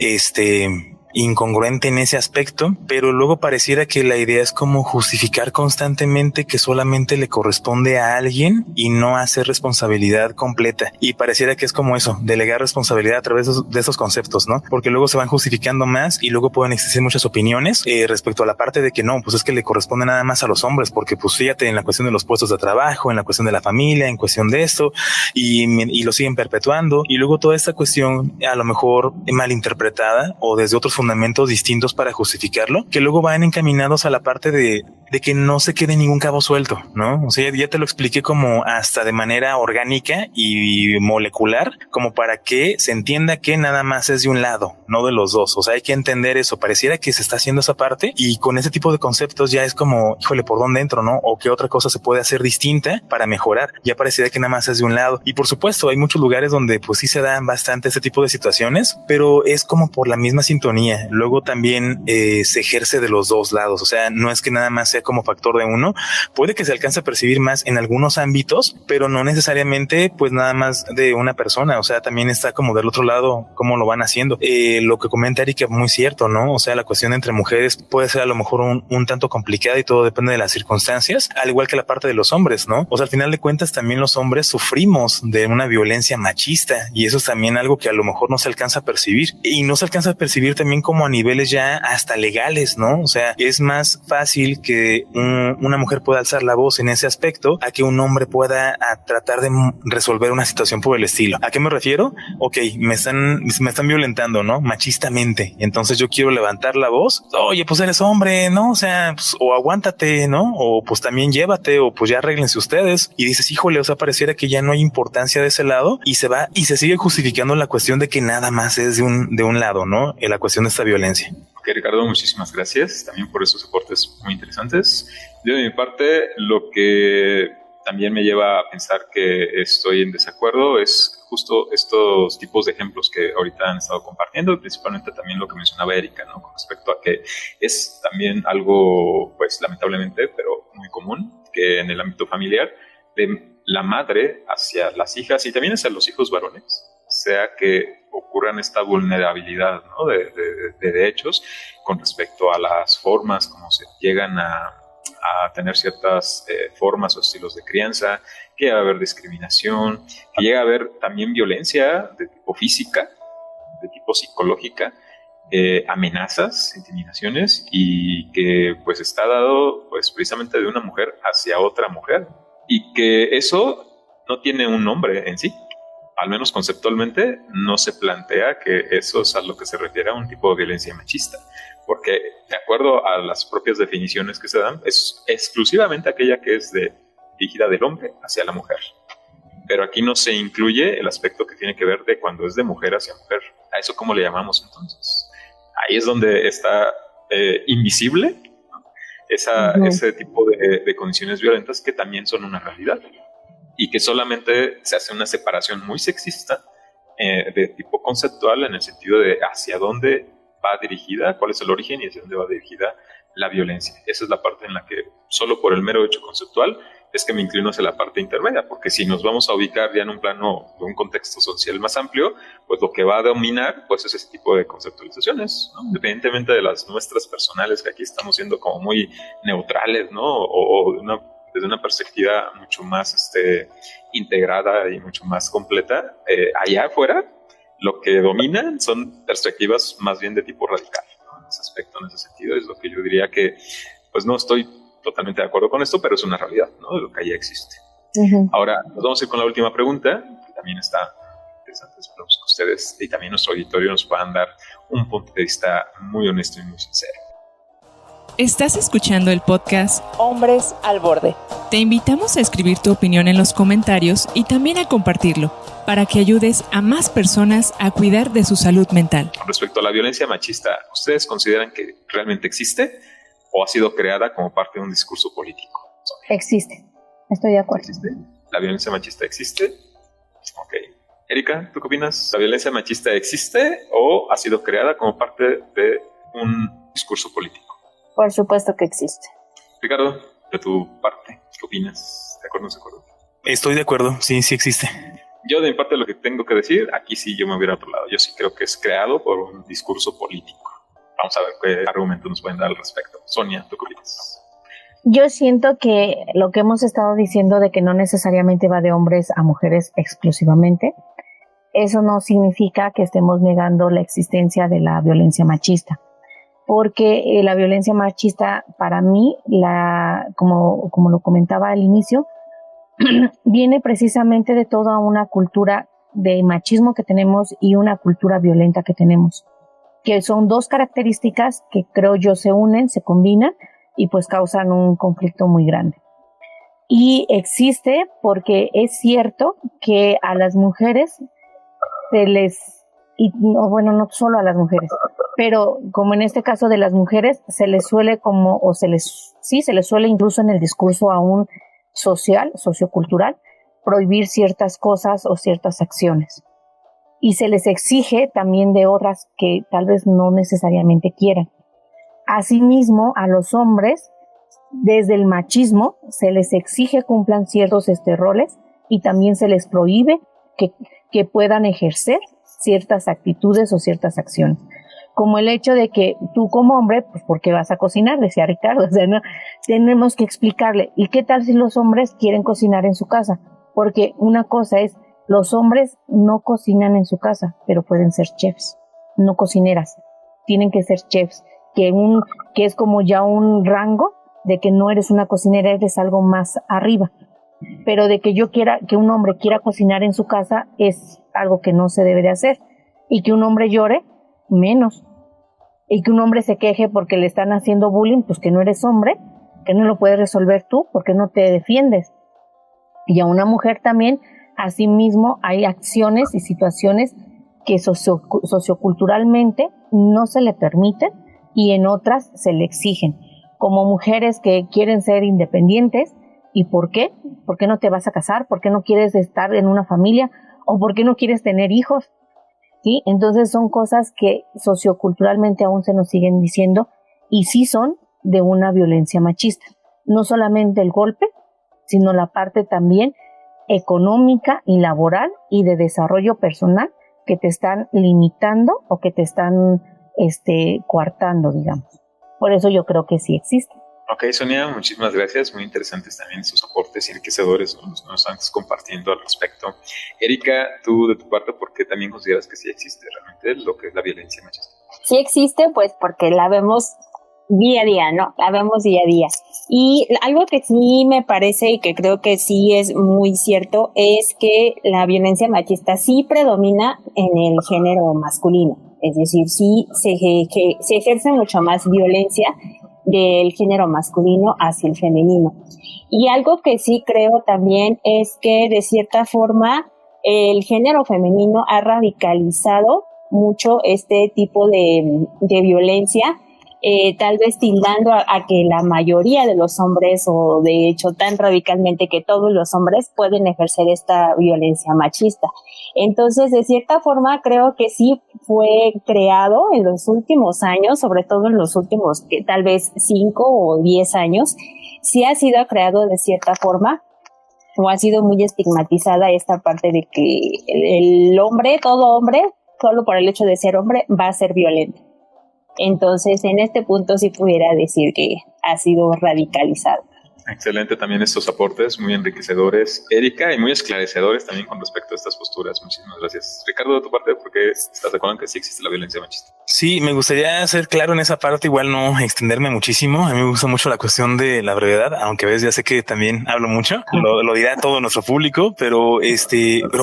Speaker 4: incongruente en ese aspecto, pero luego pareciera que la idea es como justificar constantemente que solamente le corresponde a alguien y no hacer responsabilidad completa. Y pareciera que es como eso, delegar responsabilidad a través de esos conceptos, ¿no? Porque luego se van justificando más y luego pueden existir muchas opiniones respecto a la parte de que no, pues es que le corresponde nada más a los hombres, porque pues fíjate en la cuestión de los puestos de trabajo, en la cuestión de la familia, en cuestión de esto, y lo siguen perpetuando. Y luego toda esta cuestión a lo mejor malinterpretada o desde otros fundamentos distintos para justificarlo, que luego van encaminados a la parte de que no se quede ningún cabo suelto, ¿no? O sea, ya te lo expliqué como hasta de manera orgánica y molecular, como para que se entienda que nada más es de un lado, no de los dos. O sea, hay que entender eso. Pareciera que se está haciendo esa parte y con ese tipo de conceptos ya es como, híjole, ¿por dónde entro, no? O qué otra cosa se puede hacer distinta para mejorar. Ya pareciera que nada más es de un lado. Y por supuesto, hay muchos lugares donde pues sí se dan bastante este tipo de situaciones, pero es como por la misma sintonía. Luego también se ejerce de los dos lados. O sea, no es que nada más sea como factor de uno. Puede que se alcance a percibir más en algunos ámbitos, pero no necesariamente pues nada más de una persona. O sea, también está como del otro lado cómo lo van haciendo. Lo que comenta Erika, muy cierto, ¿no? O sea, la cuestión entre mujeres puede ser a lo mejor un tanto complicada y todo depende de las circunstancias, al igual que la parte de los hombres, ¿no? O sea, al final de cuentas también los hombres sufrimos de una violencia machista y eso es también algo que a lo mejor no se alcanza a percibir y no se alcanza a percibir también como a niveles ya hasta legales, ¿no? O sea, es más fácil que una mujer pueda alzar la voz en ese aspecto a que un hombre pueda tratar de resolver una situación por el estilo. ¿A qué me refiero? Ok, me están violentando, ¿no? Machistamente. Entonces yo quiero levantar la voz. Oye, pues eres hombre, ¿no? O sea, pues, o aguántate, ¿no? O pues también llévate, o pues ya arréglense ustedes. Y dices, híjole, o sea, pareciera que ya no hay importancia de ese lado y se va y se sigue justificando la cuestión de que nada más es de un lado, ¿no? En la cuestión de esta violencia.
Speaker 3: Ok, Ricardo, muchísimas gracias también por esos aportes muy interesantes. Yo de mi parte, lo que también me lleva a pensar que estoy en desacuerdo es justo estos tipos de ejemplos que ahorita han estado compartiendo, principalmente también lo que mencionaba Erika, ¿no? Con respecto a que es también algo, pues lamentablemente, pero muy común, que en el ámbito familiar, de la madre hacia las hijas y también hacia los hijos varones, sea que ocurran esta vulnerabilidad, ¿no? de hechos con respecto a las formas como se llegan a tener ciertas formas o estilos de crianza, que va a haber discriminación, que llega a haber también violencia de tipo física, de tipo psicológica, amenazas, intimidaciones, y que pues está dado pues precisamente de una mujer hacia otra mujer, y que eso no tiene un nombre en sí. Al menos conceptualmente, no se plantea que eso es a lo que se refiere a un tipo de violencia machista, porque de acuerdo a las propias definiciones que se dan, es exclusivamente aquella que es dirigida del hombre hacia la mujer. Pero aquí no se incluye el aspecto que tiene que ver de cuando es de mujer hacia mujer. ¿A eso cómo le llamamos entonces? Ahí es donde está invisible, ¿no? Ese tipo de condiciones violentas que también son una realidad. Y que solamente se hace una separación muy sexista de tipo conceptual en el sentido de hacia dónde va dirigida, cuál es el origen y hacia dónde va dirigida la violencia. Esa es la parte en la que solo por el mero hecho conceptual es que me inclino hacia la parte intermedia, porque si nos vamos a ubicar ya en un plano de un contexto social más amplio, pues lo que va a dominar pues es ese tipo de conceptualizaciones, ¿no? Independientemente de las nuestras personales, que aquí estamos siendo como muy neutrales, ¿no? O desde una perspectiva mucho más integrada y mucho más completa, allá afuera lo que dominan son perspectivas más bien de tipo radical, ¿no? En ese aspecto, en ese sentido, es lo que yo diría que, pues no estoy totalmente de acuerdo con esto, pero es una realidad, ¿no? De lo que allá existe. Uh-huh. Ahora, nos vamos a ir con la última pregunta, que también está interesante. Esperamos que ustedes y también nuestro auditorio nos puedan dar un punto de vista muy honesto y muy sincero.
Speaker 1: Estás escuchando el podcast
Speaker 2: Hombres al Borde.
Speaker 1: Te invitamos a escribir tu opinión en los comentarios y también a compartirlo, para que ayudes a más personas a cuidar de su salud mental.
Speaker 3: Respecto a la violencia machista, ¿ustedes consideran que realmente existe o ha sido creada como parte de un discurso político?
Speaker 5: Existe, estoy de acuerdo.
Speaker 3: ¿Existe? ¿La violencia machista existe? Ok. Erika, ¿tú qué opinas? ¿La violencia machista existe o ha sido creada como parte de un discurso político?
Speaker 5: Por supuesto que existe.
Speaker 3: Ricardo, de tu parte, ¿qué opinas? ¿De acuerdo o no de acuerdo?
Speaker 4: Estoy de acuerdo, sí existe.
Speaker 3: Yo de mi parte lo que tengo que decir, aquí sí yo me voy a otro lado. Yo sí creo que es creado por un discurso político. Vamos a ver qué argumentos nos pueden dar al respecto. Sonia, ¿tú qué opinas?
Speaker 6: Yo siento que lo que hemos estado diciendo de que no necesariamente va de hombres a mujeres exclusivamente, eso no significa que estemos negando la existencia de la violencia machista. Porque la violencia machista, para mí, como lo comentaba al inicio, viene precisamente de toda una cultura de machismo que tenemos y una cultura violenta que tenemos, que son dos características que creo yo se unen, se combinan y pues causan un conflicto muy grande. Y existe porque es cierto que a las mujeres no solo a las mujeres, pero como en este caso de las mujeres, se les suele incluso en el discurso aún social, sociocultural, prohibir ciertas cosas o ciertas acciones. Y se les exige también de otras que tal vez no necesariamente quieran. Asimismo, a los hombres, desde el machismo, se les exige cumplan ciertos roles y también se les prohíbe que puedan ejercer ciertas actitudes o ciertas acciones. Como el hecho de que tú como hombre, pues ¿por qué vas a cocinar? Decía Ricardo, o sea, no, tenemos que explicarle. ¿Y qué tal si los hombres quieren cocinar en su casa? Porque una cosa es, los hombres no cocinan en su casa, pero pueden ser chefs, no cocineras. Tienen que ser chefs, que es como ya un rango de que no eres una cocinera, eres algo más arriba. Pero de que que un hombre quiera cocinar en su casa es algo que no se debe de hacer. Y que un hombre llore, menos. Y que un hombre se queje porque le están haciendo bullying, pues que no eres hombre, que no lo puedes resolver tú porque no te defiendes. Y a una mujer también, asimismo, hay acciones y situaciones que socioculturalmente no se le permiten y en otras se le exigen. Como mujeres que quieren ser independientes ¿Y por qué? ¿Por qué no te vas a casar? ¿Por qué no quieres estar en una familia? ¿O por qué no quieres tener hijos? ¿Sí? Entonces son cosas que socioculturalmente aún se nos siguen diciendo y sí son de una violencia machista. No solamente el golpe, sino la parte también económica y laboral y de desarrollo personal que te están limitando o que te están coartando, digamos. Por eso yo creo que sí existe.
Speaker 3: Ok, Sonia, muchísimas gracias. Muy interesantes también sus aportes y enriquecedores que nos están compartiendo al respecto. Erika, tú de tu parte, ¿por qué también consideras que sí existe realmente lo que es la violencia machista?
Speaker 5: Sí existe, pues porque la vemos día a día, ¿no? La vemos día a día. Y algo que sí me parece y que creo que sí es muy cierto es que la violencia machista sí predomina en el género masculino. Es decir, sí se ejerce mucho más violencia del género masculino hacia el femenino. Y algo que sí creo también es que de cierta forma el género femenino ha radicalizado mucho este tipo de violencia, tal vez tildando a que la mayoría de los hombres, o de hecho tan radicalmente que todos los hombres pueden ejercer esta violencia machista. Entonces, de cierta forma, creo que sí fue creado en los últimos años, sobre todo en los últimos tal vez 5 o 10 años, sí ha sido creado de cierta forma, o ha sido muy estigmatizada esta parte de que el hombre, todo hombre, solo por el hecho de ser hombre, va a ser violento. Entonces, en este punto sí pudiera decir que ha sido radicalizado.
Speaker 3: Excelente también estos aportes, muy enriquecedores, Erika, y muy esclarecedores también con respecto a estas posturas. Muchísimas gracias. Ricardo, de tu parte, ¿por qué estás de acuerdo en que sí existe la violencia machista?
Speaker 4: Sí, me gustaría ser claro en esa parte, igual no extenderme muchísimo. A mí me gusta mucho la cuestión de la brevedad, aunque a veces ya sé que también hablo mucho, lo dirá todo nuestro público, pero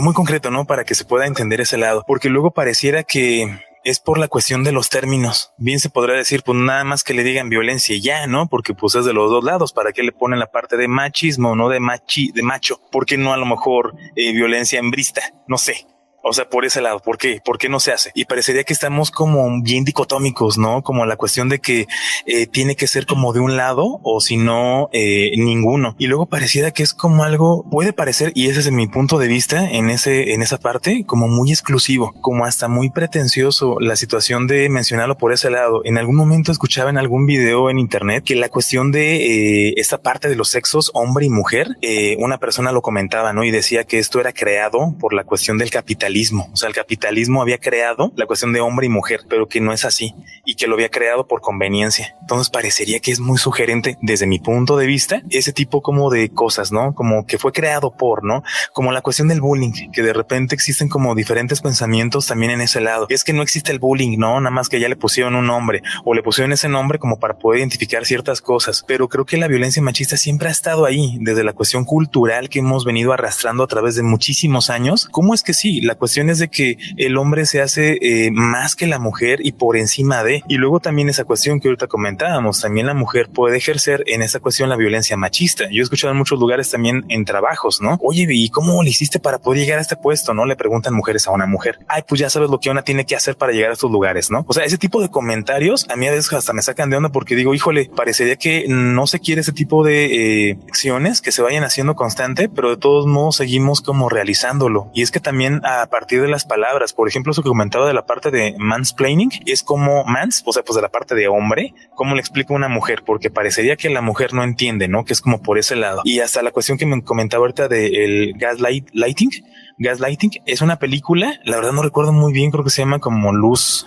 Speaker 4: muy concreto, ¿no? Para que se pueda entender ese lado, porque luego pareciera que es por la cuestión de los términos. Bien se podrá decir, pues nada más que le digan violencia y ya, ¿no? Porque pues es de los dos lados. ¿Para qué le ponen la parte de machismo, no de macho? ¿Por qué no a lo mejor violencia hembrista? No sé. O sea, por ese lado, ¿por qué? ¿Por qué no se hace? Y parecería que estamos como bien dicotómicos, ¿no? Como la cuestión de que tiene que ser como de un lado o si no, ninguno. Y luego pareciera que es como algo, puede parecer, y ese es mi punto de vista en esa parte, como muy exclusivo, como hasta muy pretencioso la situación de mencionarlo por ese lado. En algún momento escuchaba en algún video en internet que la cuestión de esta parte de los sexos, hombre y mujer, una persona lo comentaba, ¿no? Y decía que esto era creado por la cuestión del capitalismo. O sea, el capitalismo había creado la cuestión de hombre y mujer, pero que no es así y que lo había creado por conveniencia. Entonces parecería que es muy sugerente desde mi punto de vista ese tipo como de cosas, ¿no? Como que fue creado por, ¿no? Como la cuestión del bullying, que de repente existen como diferentes pensamientos también en ese lado. Es que no existe el bullying, ¿no? Nada más que ya le pusieron un nombre o le pusieron ese nombre como para poder identificar ciertas cosas. Pero creo que la violencia machista siempre ha estado ahí desde la cuestión cultural que hemos venido arrastrando a través de muchísimos años. ¿Cómo es que sí? La cuestión es de que el hombre se hace más que la mujer y por encima de, y luego también esa cuestión que ahorita comentábamos, también la mujer puede ejercer en esa cuestión la violencia machista. Yo he escuchado en muchos lugares también en trabajos, ¿no? Oye, ¿y cómo le hiciste para poder llegar a este puesto? ¿No? Le preguntan mujeres a una mujer. Ay, pues ya sabes lo que una tiene que hacer para llegar a estos lugares, ¿no? O sea, ese tipo de comentarios a mí a veces hasta me sacan de onda porque digo, híjole, parecería que no se quiere ese tipo de acciones que se vayan haciendo constante, pero de todos modos seguimos como realizándolo. Y es que también a partir de las palabras, por ejemplo, eso que comentaba de la parte de mansplaining, es como o sea, pues de la parte de hombre, ¿cómo le explico a una mujer? Porque parecería que la mujer no entiende, ¿no? Que es como por ese lado. Y hasta la cuestión que me comentaba ahorita del gaslighting es una película, la verdad no recuerdo muy bien, creo que se llama como Luz,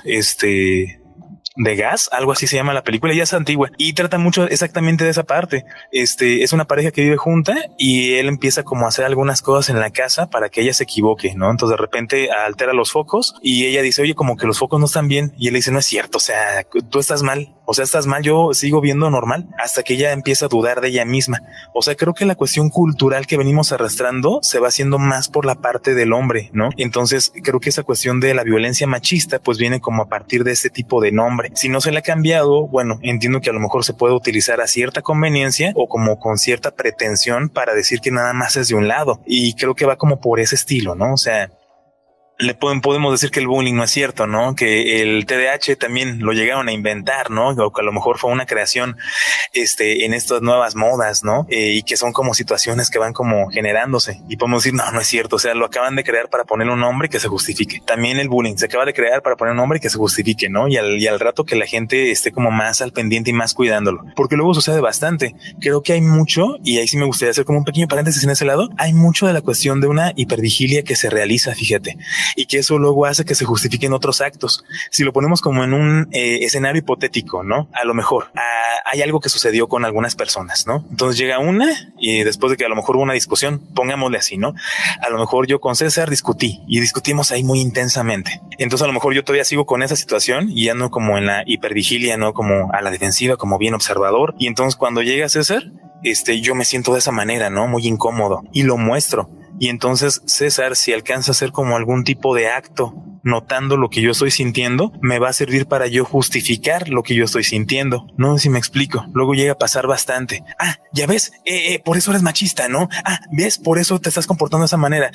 Speaker 4: de gas, algo así se llama la película, ya es antigua y trata mucho exactamente de esa parte. Es una pareja que vive junta y él empieza como a hacer algunas cosas en la casa para que ella se equivoque, ¿no? Entonces de repente altera los focos y ella dice, oye, como que los focos no están bien, y él dice, no es cierto, o sea, tú estás mal, yo sigo viendo normal, hasta que ella empieza a dudar de ella misma. O sea, creo que la cuestión cultural que venimos arrastrando se va haciendo más por la parte del hombre, ¿no? Entonces creo que esa cuestión de la violencia machista pues viene como a partir de este tipo de nombre. Si no se le ha cambiado, bueno, entiendo que a lo mejor se puede utilizar a cierta conveniencia o como con cierta pretensión para decir que nada más es de un lado, y creo que va como por ese estilo, ¿no? O sea, podemos decir que el bullying no es cierto, ¿no? Que el TDAH también lo llegaron a inventar, ¿no? O que a lo mejor fue una creación, en estas nuevas modas, ¿no? Y que son como situaciones que van como generándose y podemos decir, no es cierto. O sea, lo acaban de crear para poner un nombre que se justifique. También el bullying se acaba de crear para poner un nombre que se justifique, ¿no? Y al rato que la gente esté como más al pendiente y más cuidándolo, porque luego sucede bastante. Creo que hay mucho, y ahí sí me gustaría hacer como un pequeño paréntesis en ese lado, hay mucho de la cuestión de una hipervigilia que se realiza, fíjate, y que eso luego hace que se justifiquen otros actos. Si lo ponemos como en un escenario hipotético, ¿no? A lo mejor hay algo que sucedió con algunas personas, ¿no? Entonces llega una y después de que a lo mejor hubo una discusión, pongámosle así, ¿no? A lo mejor yo con César discutimos ahí muy intensamente. Entonces a lo mejor yo todavía sigo con esa situación y ando como en la hipervigilia, ¿no? Como a la defensiva, como bien observador. Y entonces cuando llega César, yo me siento de esa manera, ¿no? Muy incómodo y lo muestro. Y entonces César, si alcanza a hacer como algún tipo de acto notando lo que yo estoy sintiendo, me va a servir para yo justificar lo que yo estoy sintiendo. No sé si me explico. Luego llega a pasar bastante. Ya ves, por eso eres machista, ¿no? ¿Ves? Por eso te estás comportando de esa manera.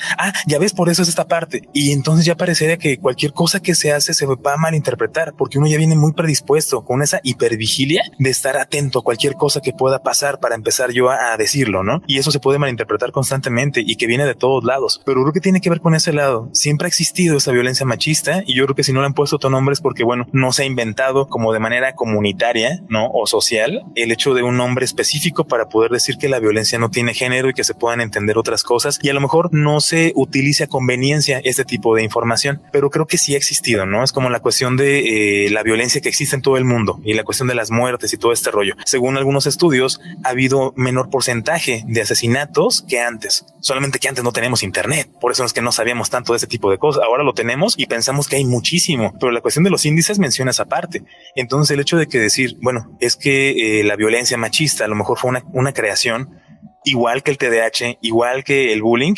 Speaker 4: Ya ves, por eso es esta parte. Y entonces ya parecería que cualquier cosa que se hace se va a malinterpretar, porque uno ya viene muy predispuesto con esa hipervigilia de estar atento a cualquier cosa que pueda pasar para empezar yo a decirlo, ¿no? Y eso se puede malinterpretar constantemente y que viene de todos lados. Pero creo que tiene que ver con ese lado. Siempre ha existido esa violencia machista, y yo creo que si no le han puesto otro nombre es porque, bueno, no se ha inventado como de manera comunitaria, ¿no? O social, el hecho de un nombre específico para poder decir que la violencia no tiene género y que se puedan entender otras cosas, y a lo mejor no se utiliza a conveniencia este tipo de información, pero creo que sí ha existido, ¿no? Es como la cuestión de la violencia que existe en todo el mundo y la cuestión de las muertes y todo este rollo. Según algunos estudios, ha habido menor porcentaje de asesinatos que antes, solamente que antes no tenemos internet, por eso es que no sabíamos tanto de ese tipo de cosas. Ahora lo tenemos y pensamos que hay muchísimo, pero la cuestión de los índices menciona esa parte. Entonces el hecho de que decir, bueno, es que la violencia machista a lo mejor fue una creación, igual que el TDAH, igual que el bullying,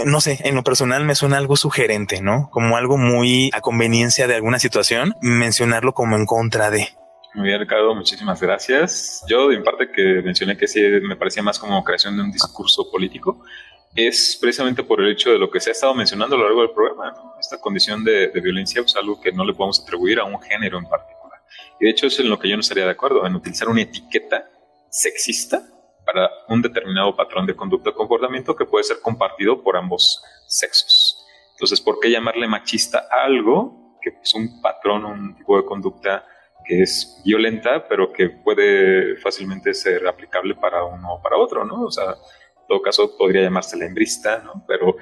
Speaker 4: no sé, en lo personal me suena algo sugerente, ¿no? Como algo muy a conveniencia de alguna situación, mencionarlo como en contra de.
Speaker 3: Muy bien, Ricardo, muchísimas gracias. Yo, de mi parte, que mencioné que sí me parecía más como creación de un discurso político, es precisamente por el hecho de lo que se ha estado mencionando a lo largo del programa, ¿no? Esta condición de violencia es algo que no le podemos atribuir a un género en particular. Y de hecho es en lo que yo no estaría de acuerdo, en utilizar una etiqueta sexista para un determinado patrón de conducta o comportamiento que puede ser compartido por ambos sexos. Entonces, ¿por qué llamarle machista a algo que es un patrón, un tipo de conducta que es violenta, pero que puede fácilmente ser aplicable para uno o para otro, ¿no? O sea, en todo caso podría llamarse hembrista, ¿no? Pero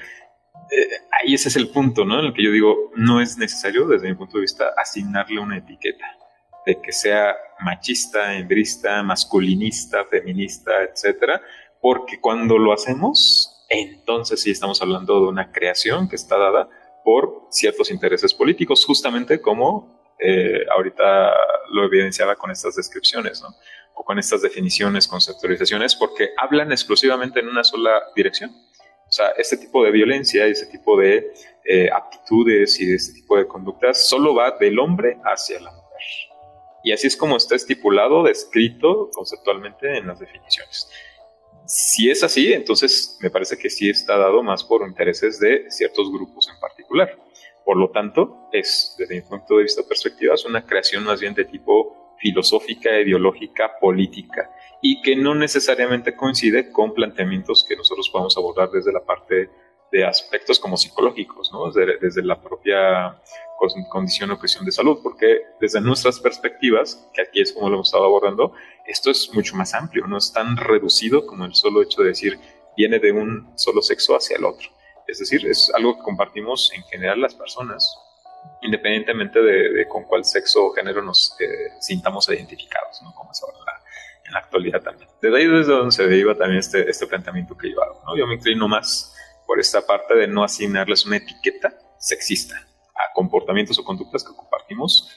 Speaker 3: ahí ese es el punto, ¿no? En el que yo digo, no es necesario, desde mi punto de vista, asignarle una etiqueta de que sea machista, hembrista, masculinista, feminista, etcétera, porque cuando lo hacemos, entonces sí estamos hablando de una creación que está dada por ciertos intereses políticos, justamente como ahorita lo evidenciaba con estas descripciones, ¿no? O con estas definiciones, conceptualizaciones, porque hablan exclusivamente en una sola dirección. O sea, este tipo de violencia y este tipo de aptitudes y de este tipo de conductas solo va del hombre hacia la mujer. Y así es como está estipulado, descrito conceptualmente en las definiciones. Si es así, entonces me parece que sí está dado más por intereses de ciertos grupos en particular. Por lo tanto, desde mi punto de vista, perspectiva, es una creación más bien de tipo filosófica, ideológica, política, y que no necesariamente coincide con planteamientos que nosotros podemos abordar desde la parte de aspectos como psicológicos, ¿no? Desde la propia condición o cuestión de salud, porque desde nuestras perspectivas, que aquí es como lo hemos estado abordando, esto es mucho más amplio, no es tan reducido como el solo hecho de decir viene de un solo sexo hacia el otro. Es decir, es algo que compartimos en general las personas, independientemente de con cuál sexo o género nos sintamos identificados, ¿no? Como es ahora en la actualidad también. Desde ahí desde donde se deriva también este planteamiento que yo hago, ¿no? Yo me inclino más por esta parte de no asignarles una etiqueta sexista a comportamientos o conductas que compartimos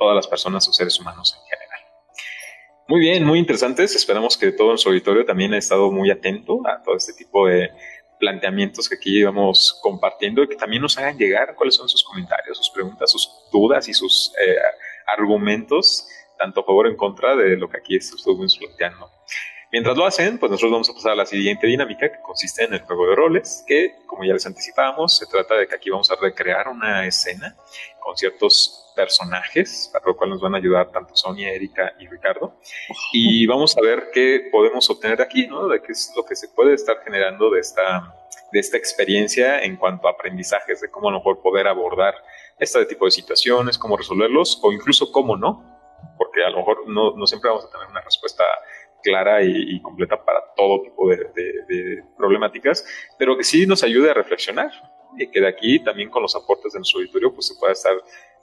Speaker 3: todas las personas o seres humanos en general. Muy bien, muy interesantes. Esperamos que todo nuestro auditorio también ha estado muy atento a todo este tipo de planteamientos que aquí íbamos compartiendo y que también nos hagan llegar cuáles son sus comentarios, sus preguntas, sus dudas y sus argumentos, tanto a favor o en contra de lo que aquí estuvimos planteando. Mientras lo hacen, pues nosotros vamos a pasar a la siguiente dinámica, que consiste en el juego de roles, que, como ya les anticipábamos, se trata de que aquí vamos a recrear una escena con ciertos personajes, para lo cual nos van a ayudar tanto Sonia, Erika y Ricardo, y vamos a ver qué podemos obtener aquí, ¿no? De qué es lo que se puede estar generando de esta experiencia en cuanto a aprendizajes, de cómo a lo mejor poder abordar este tipo de situaciones, cómo resolverlos, o incluso cómo no, porque a lo mejor no siempre vamos a tener una respuesta clara y completa para todo tipo de problemáticas, pero que sí nos ayude a reflexionar y que de aquí también con los aportes de nuestro auditorio pues se pueda estar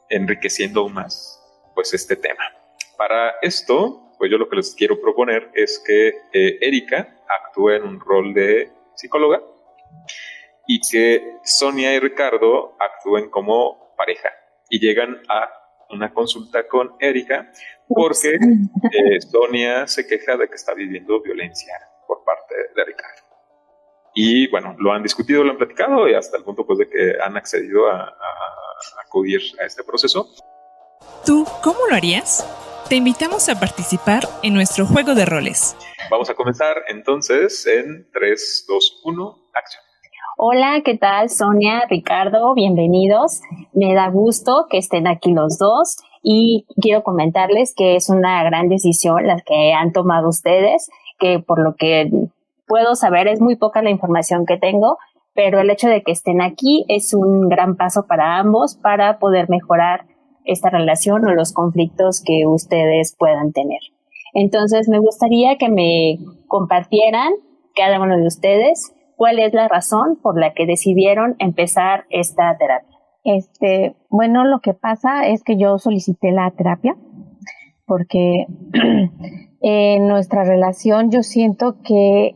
Speaker 3: enriqueciendo aún más pues este tema. Para esto, pues yo lo que les quiero proponer es que Erika actúe en un rol de psicóloga y que Sonia y Ricardo actúen como pareja y llegan a una consulta con Erika porque Sonia se queja de que está viviendo violencia por parte de Ricardo. Y bueno, lo han discutido, lo han platicado y hasta el punto pues de que han accedido a acudir a este proceso.
Speaker 1: ¿Tú cómo lo harías? Te invitamos a participar en nuestro juego de roles.
Speaker 3: Vamos a comenzar entonces en 3, 2, 1, acción.
Speaker 5: Hola, ¿qué tal? Sonia, Ricardo, bienvenidos. Me da gusto que estén aquí los dos y quiero comentarles que es una gran decisión la que han tomado ustedes, que por lo que puedo saber es muy poca la información que tengo, pero el hecho de que estén aquí es un gran paso para ambos para poder mejorar esta relación o los conflictos que ustedes puedan tener. Entonces, me gustaría que me compartieran, cada uno de ustedes, cuál es la razón por la que decidieron empezar esta terapia.
Speaker 6: Bueno, lo que pasa es que yo solicité la terapia porque en nuestra relación yo siento que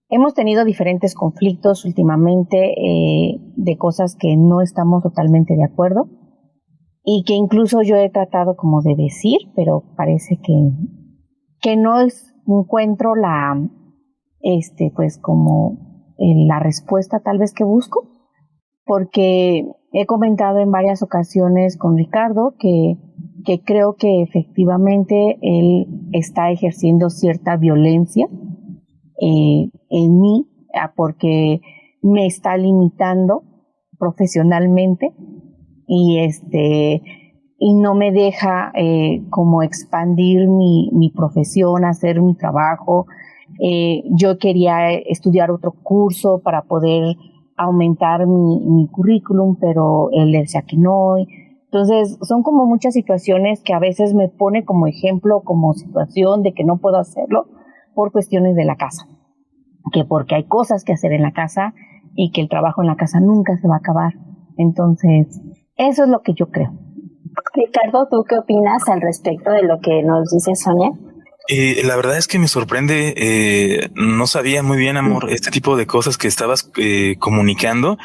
Speaker 6: hemos tenido diferentes conflictos últimamente de cosas que no estamos totalmente de acuerdo y que incluso yo he tratado como de decir, pero parece que no encuentro pues como la respuesta tal vez que busco, porque he comentado en varias ocasiones con Ricardo que creo que efectivamente él está ejerciendo cierta violencia en mí, porque me está limitando profesionalmente y no me deja como expandir mi profesión, hacer mi trabajo. Yo quería estudiar otro curso para poder aumentar mi currículum, pero él decía que no. Entonces, son como muchas situaciones que a veces me pone como ejemplo, como situación de que no puedo hacerlo por cuestiones de la casa. Que porque hay cosas que hacer en la casa y que el trabajo en la casa nunca se va a acabar. Entonces, eso es lo que yo creo.
Speaker 5: Ricardo, ¿tú qué opinas al respecto de lo que nos dice Sonia?
Speaker 4: La verdad es que me sorprende, no sabía muy bien, amor, este tipo de cosas que estabas comunicando.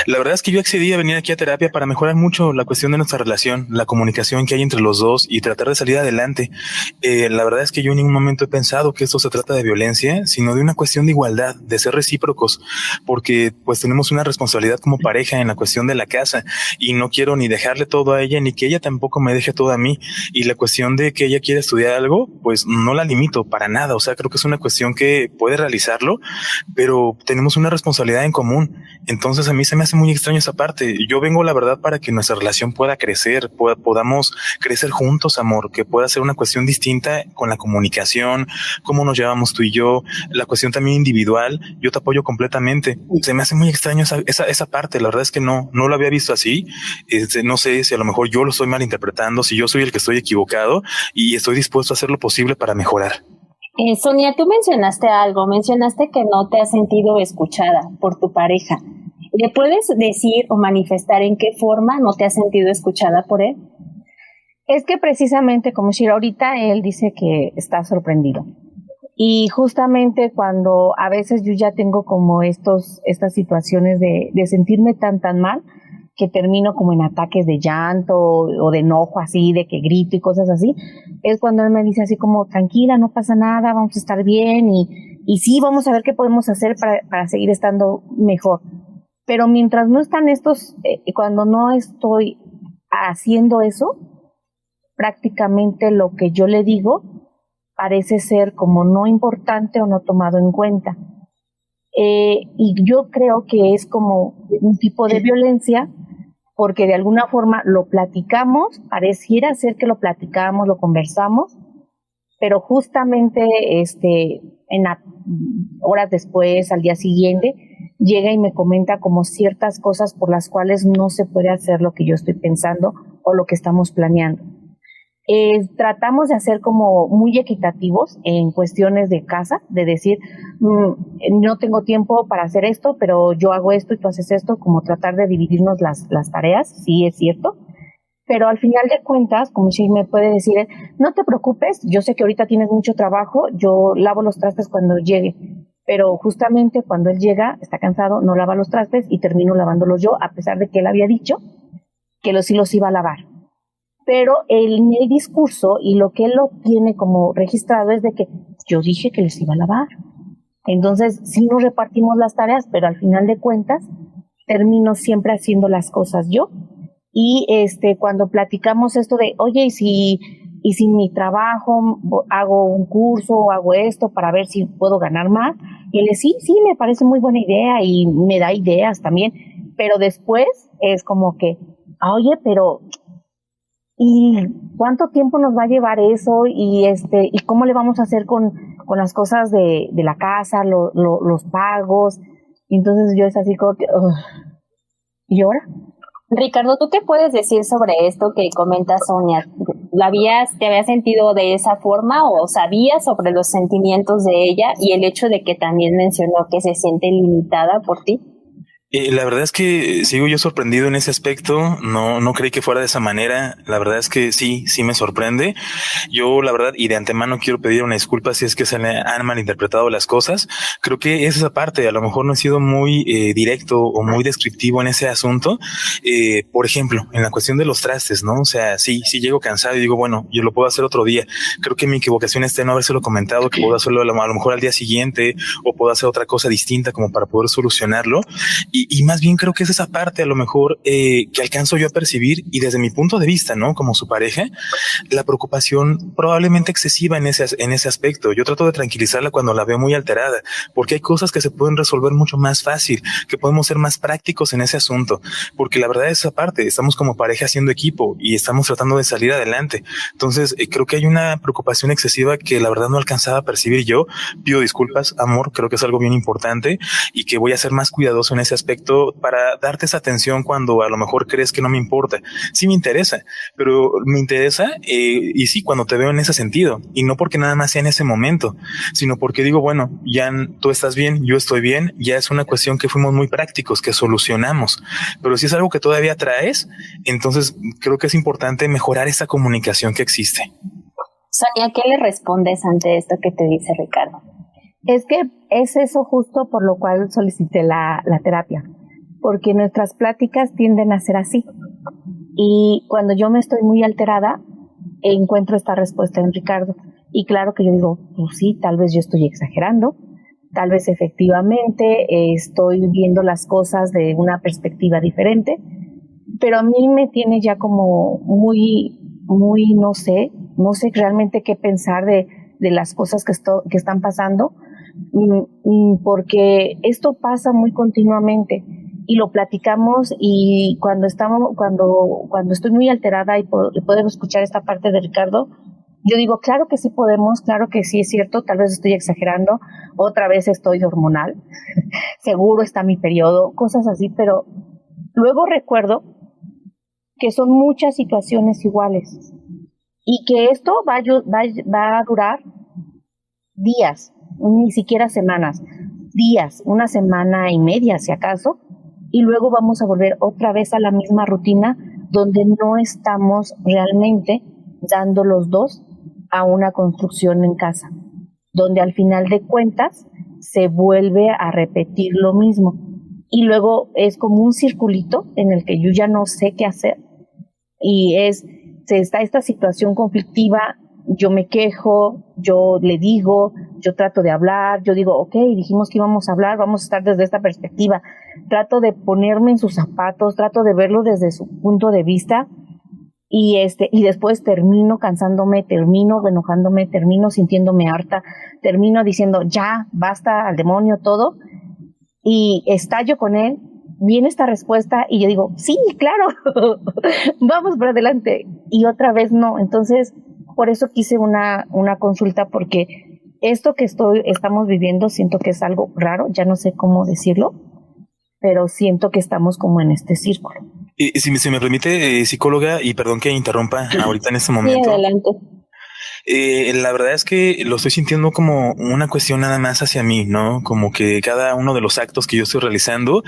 Speaker 4: La verdad es que yo accedí a venir aquí a terapia para mejorar mucho la cuestión de nuestra relación, la comunicación que hay entre los dos y tratar de salir adelante. La verdad es que yo en ningún momento he pensado que esto se trata de violencia, sino de una cuestión de igualdad, de ser recíprocos, porque pues tenemos una responsabilidad como pareja en la cuestión de la casa y no quiero ni dejarle todo a ella ni que ella tampoco me deje todo a mí. Y la cuestión de que ella quiere estudiar algo, pues no la limito para nada. O sea, creo que es una cuestión que puede realizarlo, pero tenemos una responsabilidad en común. Entonces a mí se me hace muy extraño esa parte. Yo vengo, la verdad, para que nuestra relación pueda crecer, podamos crecer juntos, amor, que pueda ser una cuestión distinta con la comunicación, cómo nos llevamos tú y yo, la cuestión también individual. Yo te apoyo completamente. Se me hace muy extraño esa parte. La verdad es que no lo había visto así. No sé si a lo mejor yo lo estoy malinterpretando, si yo soy el que estoy equivocado, y estoy dispuesto a hacer lo posible para mejorar.
Speaker 5: Sonia, tú mencionaste que no te has sentido escuchada por tu pareja. ¿Le puedes decir o manifestar en qué forma no te has sentido escuchada por él?
Speaker 6: Es que precisamente, como si ahorita él dice que está sorprendido. Y justamente cuando a veces yo ya tengo como estas situaciones de sentirme tan mal, que termino como en ataques de llanto o de enojo así, de que grito y cosas así, es cuando él me dice así como, tranquila, no pasa nada, vamos a estar bien y sí, vamos a ver qué podemos hacer para seguir estando mejor. Pero mientras no están cuando no estoy haciendo eso, prácticamente lo que yo le digo parece ser como no importante o no tomado en cuenta. Y yo creo que es como un tipo de violencia, porque de alguna forma lo platicamos, pareciera ser que lo platicamos, lo conversamos, pero justamente horas después, al día siguiente, llega y me comenta como ciertas cosas por las cuales no se puede hacer lo que yo estoy pensando o lo que estamos planeando. Tratamos de hacer como muy equitativos en cuestiones de casa, de decir, no tengo tiempo para hacer esto, pero yo hago esto y tú haces esto, como tratar de dividirnos las tareas, sí es cierto, pero al final de cuentas, como si me puede decir, no te preocupes, yo sé que ahorita tienes mucho trabajo, yo lavo los trastes cuando llegue, pero justamente cuando él llega, está cansado, no lava los trastes y termino lavándolos yo, a pesar de que él había dicho que sí los iba a lavar. Pero en el discurso y lo que él lo tiene como registrado es de que yo dije que les iba a lavar. Entonces, sí nos repartimos las tareas, pero al final de cuentas, termino siempre haciendo las cosas yo. Y cuando platicamos esto de, oye, y si mi trabajo hago un curso o hago esto para ver si puedo ganar más, y él sí, me parece muy buena idea y me da ideas también. Pero después es como que, oye, pero ¿y cuánto tiempo nos va a llevar eso? Y cómo le vamos a hacer con las cosas de la casa, los pagos. Entonces yo es así como que, ¿y ahora?
Speaker 5: Ricardo, ¿tú qué puedes decir sobre esto que comenta Sonia? ¿Te habías sentido de esa forma o sabías sobre los sentimientos de ella y el hecho de que también mencionó que se siente limitada por ti?
Speaker 4: La verdad es que sigo yo sorprendido en ese aspecto. No creí que fuera de esa manera. La verdad es que sí me sorprende. Yo, la verdad, y de antemano quiero pedir una disculpa si es que se le han malinterpretado las cosas. Creo que es esa parte. A lo mejor no he sido muy directo o muy descriptivo en ese asunto. Por ejemplo, en la cuestión de los trastes, ¿no? O sea, sí llego cansado y digo, bueno, yo lo puedo hacer otro día. Creo que mi equivocación está en no habérselo comentado, que puedo hacerlo a lo mejor al día siguiente o puedo hacer otra cosa distinta como para poder solucionarlo. Y más bien creo que es esa parte a lo mejor que alcanzo yo a percibir y desde mi punto de vista, ¿no? Como su pareja, la preocupación probablemente excesiva en ese aspecto. Yo trato de tranquilizarla cuando la veo muy alterada, porque hay cosas que se pueden resolver mucho más fácil, que podemos ser más prácticos en ese asunto, porque la verdad es esa parte, estamos como pareja haciendo equipo y estamos tratando de salir adelante. Entonces creo que hay una preocupación excesiva que la verdad no alcanzaba a percibir yo. Pido disculpas, amor, creo que es algo bien importante y que voy a ser más cuidadoso en ese aspecto para darte esa atención cuando a lo mejor crees que no me importa. Sí me interesa, pero me interesa y sí cuando te veo en ese sentido, y no porque nada más sea en ese momento, sino porque digo, bueno, ya tú estás bien, yo estoy bien, ya es una cuestión que fuimos muy prácticos, que solucionamos. Pero si es algo que todavía traes, entonces creo que es importante mejorar esa comunicación que existe.
Speaker 5: Sonia, ¿qué le respondes ante esto que te dice Ricardo?
Speaker 6: Es que es eso justo por lo cual solicité la terapia, porque nuestras pláticas tienden a ser así. Y cuando yo me estoy muy alterada, encuentro esta respuesta en Ricardo. Y claro que yo digo, pues sí, tal vez yo estoy exagerando, tal vez efectivamente estoy viendo las cosas de una perspectiva diferente, pero a mí me tiene ya como muy, no sé realmente qué pensar de las cosas que están pasando, porque esto pasa muy continuamente y lo platicamos, y cuando estoy muy alterada y podemos escuchar esta parte de Ricardo, yo digo, claro que sí podemos, claro que sí es cierto, tal vez estoy exagerando, otra vez estoy hormonal, seguro está mi periodo, cosas así, pero luego recuerdo que son muchas situaciones iguales y que esto va a durar días, ni siquiera semanas, días, una semana y media si acaso, y luego vamos a volver otra vez a la misma rutina donde no estamos realmente dando los dos a una construcción en casa, donde al final de cuentas se vuelve a repetir lo mismo y luego es como un circulito en el que yo ya no sé qué hacer y está esta situación conflictiva. Yo me quejo, yo le digo, yo trato de hablar, yo digo, ok, dijimos que íbamos a hablar, vamos a estar desde esta perspectiva. Trato de ponerme en sus zapatos, trato de verlo desde su punto de vista y después termino cansándome, termino enojándome, termino sintiéndome harta, termino diciendo ya, basta, al demonio, todo, y estallo con él. Viene esta respuesta y yo digo, sí, claro, vamos por adelante, y otra vez no. Entonces, por eso quise una consulta, porque esto que estamos viviendo siento que es algo raro, ya no sé cómo decirlo, pero siento que estamos como en este círculo.
Speaker 4: Si me permite, psicóloga, y perdón que interrumpa ahorita en este momento.
Speaker 5: Sí, adelante.
Speaker 4: La verdad es que lo estoy sintiendo como una cuestión nada más hacia mí, ¿no? Como que cada uno de los actos que yo estoy realizando,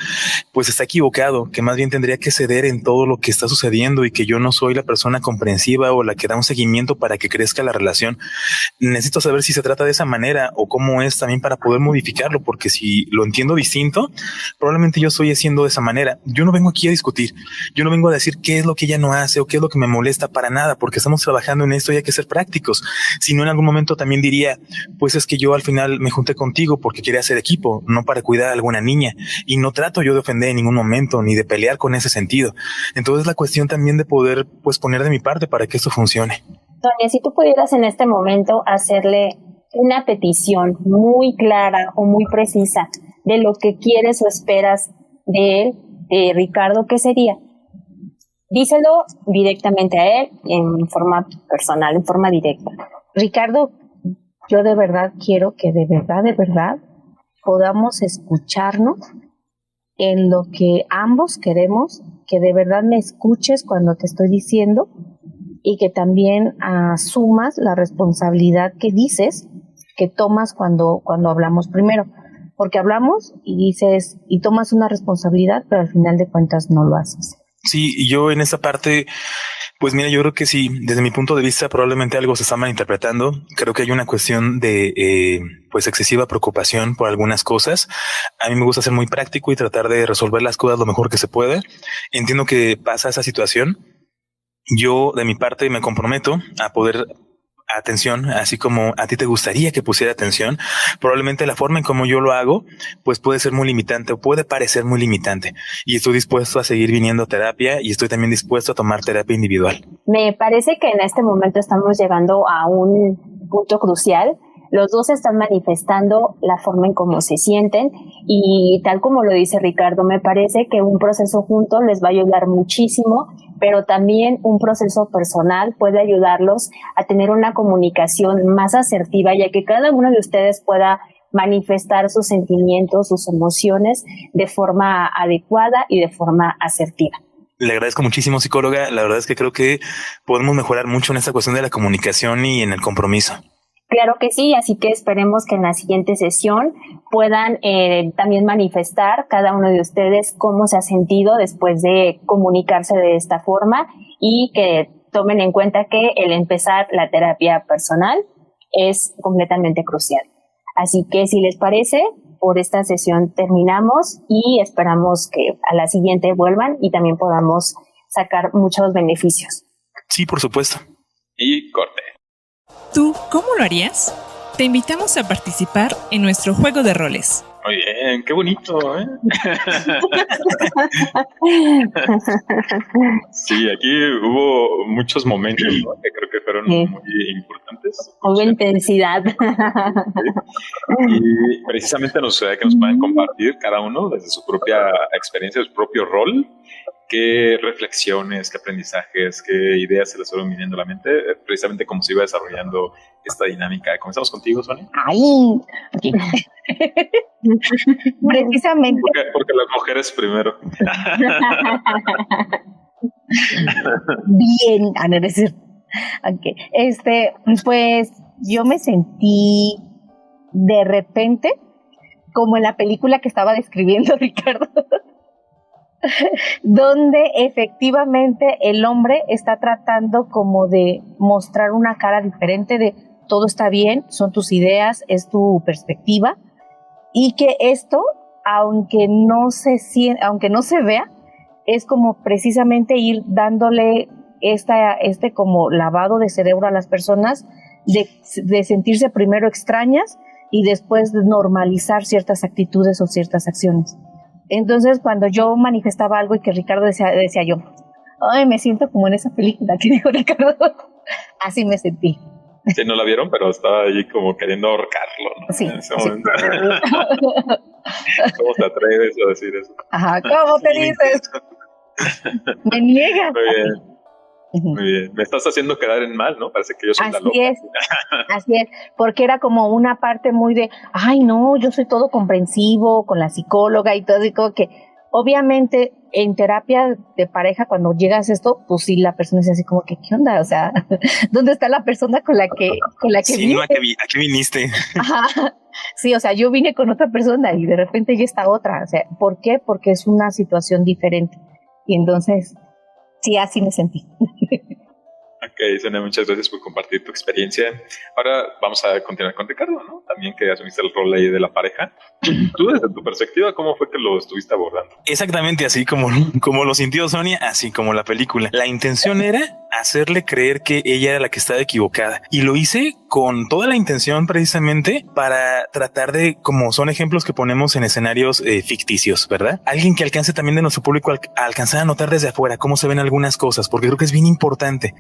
Speaker 4: pues está equivocado, que más bien tendría que ceder en todo lo que está sucediendo y que yo no soy la persona comprensiva o la que da un seguimiento para que crezca la relación. Necesito saber si se trata de esa manera o cómo es también para poder modificarlo, porque si lo entiendo distinto, probablemente yo estoy haciendo de esa manera. Yo no vengo aquí a discutir, yo no vengo a decir qué es lo que ella no hace o qué es lo que me molesta para nada, porque estamos trabajando en esto y hay que ser prácticos. Si no, en algún momento también diría, pues es que yo al final me junté contigo porque quería hacer equipo, no para cuidar a alguna niña, y no trato yo de ofender en ningún momento ni de pelear con ese sentido. Entonces la cuestión también de poder pues poner de mi parte para que esto funcione.
Speaker 5: Sonia, si tú pudieras en este momento hacerle una petición muy clara o muy precisa de lo que quieres o esperas de él, de Ricardo, ¿qué sería? Díselo directamente a él, en forma personal, en forma directa.
Speaker 6: Ricardo, yo de verdad quiero que de verdad podamos escucharnos en lo que ambos queremos, que de verdad me escuches cuando te estoy diciendo y que también asumas la responsabilidad que dices, que tomas cuando hablamos primero. Porque hablamos y dices, y tomas una responsabilidad, pero al final de cuentas no lo haces.
Speaker 4: Sí, y yo en esa parte, pues mira, yo creo que sí, desde mi punto de vista probablemente algo se está malinterpretando. Creo que hay una cuestión de pues excesiva preocupación por algunas cosas. A mí me gusta ser muy práctico y tratar de resolver las cosas lo mejor que se puede. Entiendo que pasa esa situación. Yo de mi parte me comprometo a poder atención, así como a ti te gustaría que pusiera atención. Probablemente la forma en como yo lo hago, pues puede ser muy limitante o puede parecer muy limitante. Y estoy dispuesto a seguir viniendo a terapia y estoy también dispuesto a tomar terapia individual.
Speaker 5: Me parece que en este momento estamos llegando a un punto crucial. Los dos están manifestando la forma en cómo se sienten y tal como lo dice Ricardo, me parece que un proceso junto les va a ayudar muchísimo, pero también un proceso personal puede ayudarlos a tener una comunicación más asertiva, ya que cada uno de ustedes pueda manifestar sus sentimientos, sus emociones de forma adecuada y de forma asertiva.
Speaker 4: Le agradezco muchísimo, psicóloga. La verdad es que creo que podemos mejorar mucho en esta cuestión de la comunicación y en el compromiso.
Speaker 5: Claro que sí, así que esperemos que en la siguiente sesión puedan también manifestar cada uno de ustedes cómo se ha sentido después de comunicarse de esta forma y que tomen en cuenta que el empezar la terapia personal es completamente crucial. Así que si les parece, por esta sesión terminamos y esperamos que a la siguiente vuelvan y también podamos sacar muchos beneficios.
Speaker 4: Sí, por supuesto.
Speaker 3: Y corte.
Speaker 1: ¿Tú cómo lo harías? Te invitamos a participar en nuestro juego de roles.
Speaker 3: Muy bien, qué bonito, ¿eh? Sí, aquí hubo muchos momentos, ¿no? Que creo que fueron muy importantes.
Speaker 5: Hubo intensidad.
Speaker 3: Y precisamente nos gustaría que nos puedan compartir cada uno desde su propia experiencia, su propio rol, qué reflexiones, qué aprendizajes, qué ideas se les fueron viniendo a la mente, precisamente cómo se iba desarrollando esta dinámica. Comenzamos contigo, Sonia.
Speaker 6: ¡Ay! Precisamente.
Speaker 3: Porque las mujeres primero.
Speaker 6: Bien, no es cierto. Okay. Pues yo me sentí de repente como en la película que estaba describiendo Ricardo, donde efectivamente el hombre está tratando como de mostrar una cara diferente de todo está bien, son tus ideas, es tu perspectiva, y que esto, aunque no se vea, es como precisamente ir dándole este como lavado de cerebro a las personas de sentirse primero extrañas y después de normalizar ciertas actitudes o ciertas acciones. Entonces, cuando yo manifestaba algo y que Ricardo decía yo, ay, me siento como en esa película que dijo Ricardo. Así me sentí.
Speaker 3: Sí, no la vieron, pero estaba ahí como queriendo ahorcarlo, ¿no?
Speaker 6: Sí.
Speaker 3: En ese momento. ¿Cómo te atreves a decir eso?
Speaker 6: Ajá, ¿cómo te dices? Me niegas.
Speaker 3: Muy bien. Muy bien. Me estás haciendo quedar en mal, ¿no? Parece que yo soy la loca.
Speaker 6: Así es, porque era como una parte muy de, ay, no, yo soy todo comprensivo con la psicóloga y todo, y como que, obviamente, en terapia de pareja, cuando llegas a esto, pues sí, la persona es así como que, ¿qué onda? O sea, ¿dónde está la persona con la que
Speaker 4: sí,
Speaker 6: vine?
Speaker 4: No, ¿a qué viniste?
Speaker 6: Ajá. Sí, o sea, yo vine con otra persona y de repente ya está otra. O sea, ¿por qué? Porque es una situación diferente. Y entonces, sí, así me sentí.
Speaker 3: Ok, Sonia, muchas gracias por compartir tu experiencia. Ahora vamos a continuar con Ricardo, ¿no? También que asumiste el rol ahí de la pareja. Tú, desde tu perspectiva, ¿cómo fue que lo estuviste abordando?
Speaker 4: Exactamente así como lo sintió Sonia, así como la película. La intención era hacerle creer que ella era la que estaba equivocada. Y lo hice con toda la intención precisamente para tratar de, como son ejemplos que ponemos en escenarios ficticios, ¿verdad? Alguien que alcance también de nuestro público a alcanzar a notar desde afuera cómo se ven algunas cosas, porque creo que es bien importante.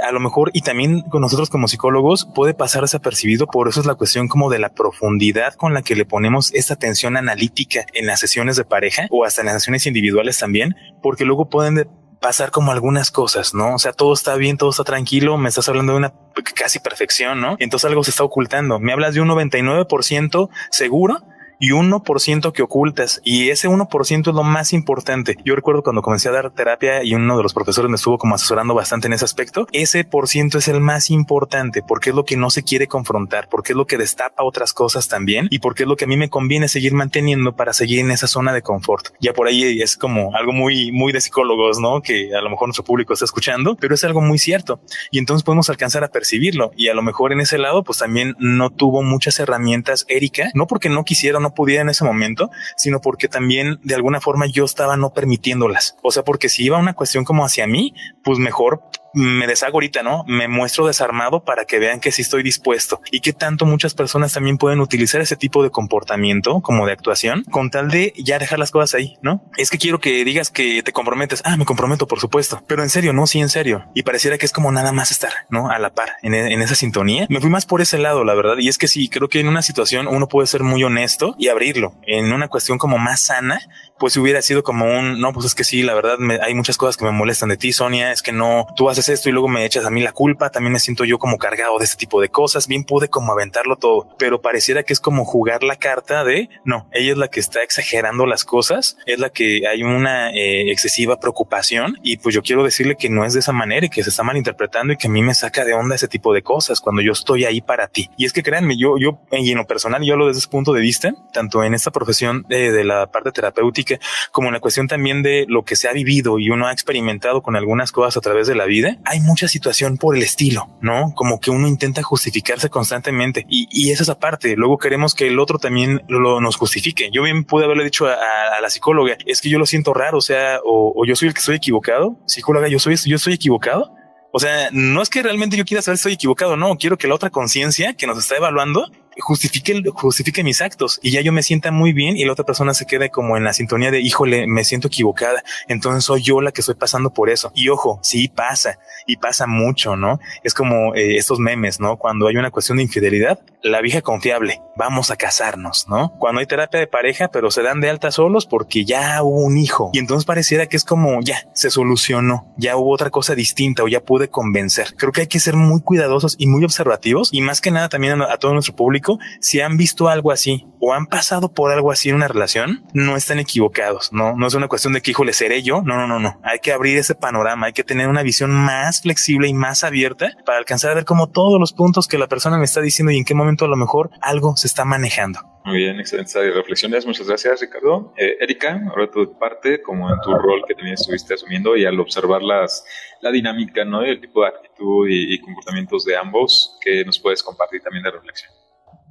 Speaker 4: A lo mejor, y también con nosotros como psicólogos, puede pasar desapercibido, por eso es la cuestión como de la profundidad con la que le ponemos esta atención analítica en las sesiones de pareja o hasta en las sesiones individuales también, porque luego pueden pasar como algunas cosas, ¿no? O sea, todo está bien, todo está tranquilo, me estás hablando de una casi perfección, ¿no? Entonces algo se está ocultando. Me hablas de un 99% seguro y 1% que ocultas, y ese 1% es lo más importante. Yo recuerdo cuando comencé a dar terapia y uno de los profesores me estuvo como asesorando bastante en ese aspecto. Ese por ciento es el más importante porque es lo que no se quiere confrontar, porque es lo que destapa otras cosas también y porque es lo que a mí me conviene seguir manteniendo para seguir en esa zona de confort. Ya por ahí es como algo muy, muy de psicólogos, ¿no? Que a lo mejor nuestro público está escuchando, pero es algo muy cierto y entonces podemos alcanzar a percibirlo, y a lo mejor en ese lado pues también no tuvo muchas herramientas Erika, no porque no quisiera, no pudiera en ese momento, sino porque también de alguna forma yo estaba no permitiéndolas. O sea, porque si iba una cuestión como hacia mí, pues mejor me deshago ahorita, ¿no? Me muestro desarmado para que vean que sí estoy dispuesto, y que tanto muchas personas también pueden utilizar ese tipo de comportamiento como de actuación con tal de ya dejar las cosas ahí, ¿no? Es que quiero que digas que te comprometes. Ah, me comprometo, por supuesto, pero en serio, no, sí, en serio. Y pareciera que es como nada más estar, ¿no? A la par en esa sintonía. Me fui más por ese lado, la verdad. Y es que sí, creo que en una situación uno puede ser muy honesto y abrirlo. En una cuestión como más sana, pues si hubiera sido como no, pues es que sí, la verdad, hay muchas cosas que me molestan de ti, Sonia. Es que no, tú haces esto y luego me echas a mí la culpa. También me siento yo como cargado de este tipo de cosas. Bien pude como aventarlo todo, pero pareciera que es como jugar la carta de no, ella es la que está exagerando las cosas, es la que hay una excesiva preocupación, y pues yo quiero decirle que no es de esa manera y que se está malinterpretando y que a mí me saca de onda ese tipo de cosas cuando yo estoy ahí para ti. Y es que créanme, yo y en lo personal, yo hablo desde ese punto de vista, tanto en esta profesión de la parte terapéutica como en la cuestión también de lo que se ha vivido y uno ha experimentado con algunas cosas a través de la vida. Hay mucha situación por el estilo, ¿no? Como que uno intenta justificarse constantemente y esa es la parte. Luego queremos que el otro también nos justifique. Yo bien pude haberle dicho a la psicóloga, es que yo lo siento raro, o sea, o yo soy el que estoy equivocado. Psicóloga, yo soy equivocado. O sea, no es que realmente yo quiera saber si estoy equivocado, no, quiero que la otra conciencia que nos está evaluando justifique mis actos y ya yo me sienta muy bien y la otra persona se quede como en la sintonía de híjole, me siento equivocada, entonces soy yo la que estoy pasando por eso. Y ojo, sí pasa y pasa mucho, ¿no? Es como estos memes, ¿no? Cuando hay una cuestión de infidelidad, la vieja confiable, vamos a casarnos, ¿no? Cuando hay terapia de pareja, pero se dan de alta solos porque ya hubo un hijo y entonces pareciera que es como ya se solucionó, ya hubo otra cosa distinta o ya pude convencer. Creo que hay que ser muy cuidadosos y muy observativos y más que nada también a todo nuestro público. Si han visto algo así o han pasado por algo así en una relación, no están equivocados, no es una cuestión de que híjole, seré yo, no. Hay que abrir ese panorama, hay que tener una visión más flexible y más abierta para alcanzar a ver como todos los puntos que la persona me está diciendo y en qué momento a lo mejor algo se está manejando.
Speaker 3: Muy bien, excelentes reflexiones. Muchas gracias, Ricardo. Erika, ahora tu parte, como en tu rol que también estuviste asumiendo y al observar la dinámica, ¿no? El tipo de actitud y comportamientos de ambos, que nos puedes compartir también de reflexión.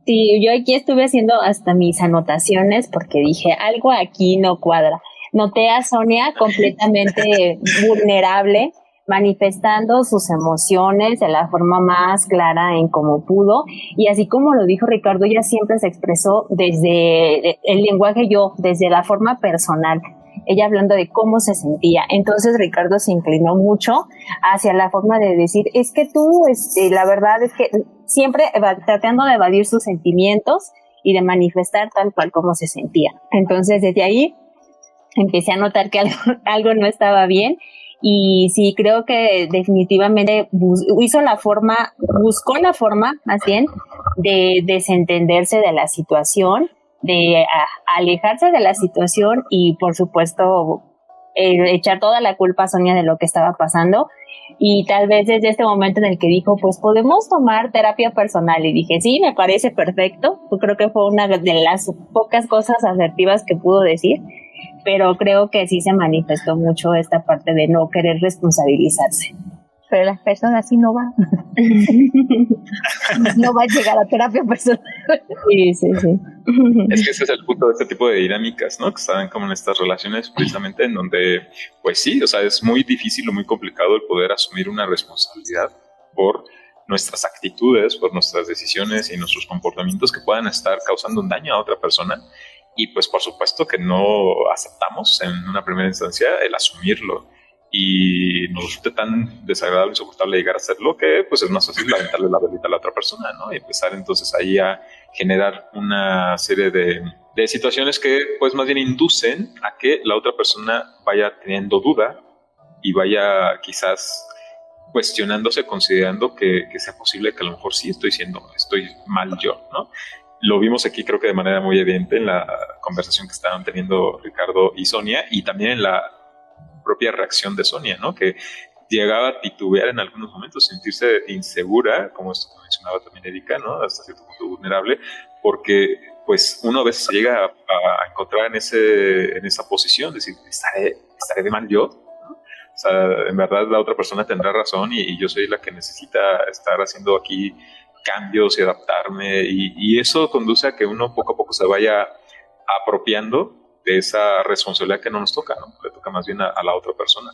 Speaker 5: Sí, yo aquí estuve haciendo hasta mis anotaciones porque dije, algo aquí no cuadra. Noté a Sonia completamente vulnerable, manifestando sus emociones de la forma más clara en como pudo, y así como lo dijo Ricardo, ella siempre se expresó desde el lenguaje yo, desde la forma personal. ella hablando de cómo se sentía. Entonces Ricardo se inclinó mucho hacia la forma de decir, es que tú, la verdad es que siempre tratando de evadir sus sentimientos y de manifestar tal cual como se sentía. Entonces desde ahí empecé a notar que algo no estaba bien. Y sí, creo que definitivamente buscó la forma más bien de desentenderse de la situación, de alejarse de la situación y por supuesto echar toda la culpa a Sonia de lo que estaba pasando. Y tal vez desde este momento en el que dijo, pues podemos tomar terapia personal, y dije, sí, me parece perfecto. Yo creo que fue una de las pocas cosas asertivas que pudo decir, pero creo que sí se manifestó mucho esta parte de no querer responsabilizarse.
Speaker 6: Pero las personas sí no van. No va a llegar a terapia personal.
Speaker 5: Sí.
Speaker 3: Es que ese es el punto de este tipo de dinámicas, ¿no? Que están como en estas relaciones precisamente en donde, pues sí, o sea, es muy difícil o muy complicado el poder asumir una responsabilidad por nuestras actitudes, por nuestras decisiones y nuestros comportamientos que puedan estar causando un daño a otra persona. Y pues por supuesto que no aceptamos en una primera instancia el asumirlo y nos resulta tan desagradable y insoportable llegar a hacerlo que pues es más fácil aventarle la velita a la otra persona, ¿no? Y empezar entonces ahí a generar una serie de situaciones que pues más bien inducen a que la otra persona vaya teniendo duda y vaya quizás cuestionándose, considerando que sea posible que a lo mejor sí estoy mal yo, ¿no? Lo vimos aquí creo que de manera muy evidente en la conversación que estaban teniendo Ricardo y Sonia, y también en la propia reacción de Sonia, ¿no? Que llegaba a titubear en algunos momentos, sentirse insegura, como esto que mencionaba también Erika, ¿no? Hasta cierto punto vulnerable, porque pues uno a veces se llega a encontrar en esa posición, decir, ¿estaré de mal yo? O sea, en verdad la otra persona tendrá razón y yo soy la que necesita estar haciendo aquí cambios y adaptarme, y eso conduce a que uno poco a poco se vaya apropiando de esa responsabilidad que no nos toca, ¿no? Le toca más bien a la otra persona.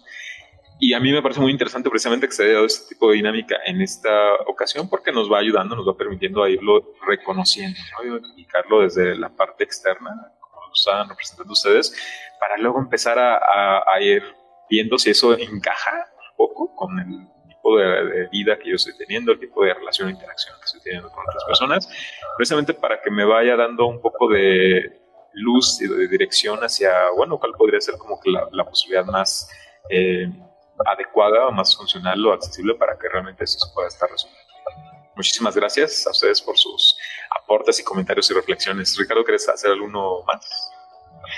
Speaker 3: Y a mí me parece muy interesante precisamente que se haya dado este tipo de dinámica en esta ocasión, porque nos va ayudando, nos va permitiendo a irlo reconociendo, ¿no? Y identificarlo desde la parte externa, como lo estaban representando ustedes, para luego empezar a ir viendo si eso encaja un poco con el tipo de vida que yo estoy teniendo, el tipo de relación e interacción que estoy teniendo con otras personas, precisamente para que me vaya dando un poco de luz y de dirección hacia, bueno, cuál podría ser como que la posibilidad más adecuada o más funcional o accesible para que realmente eso se pueda estar resolviendo. Muchísimas gracias a ustedes por sus aportes y comentarios y reflexiones. Ricardo, ¿quieres hacer alguno más?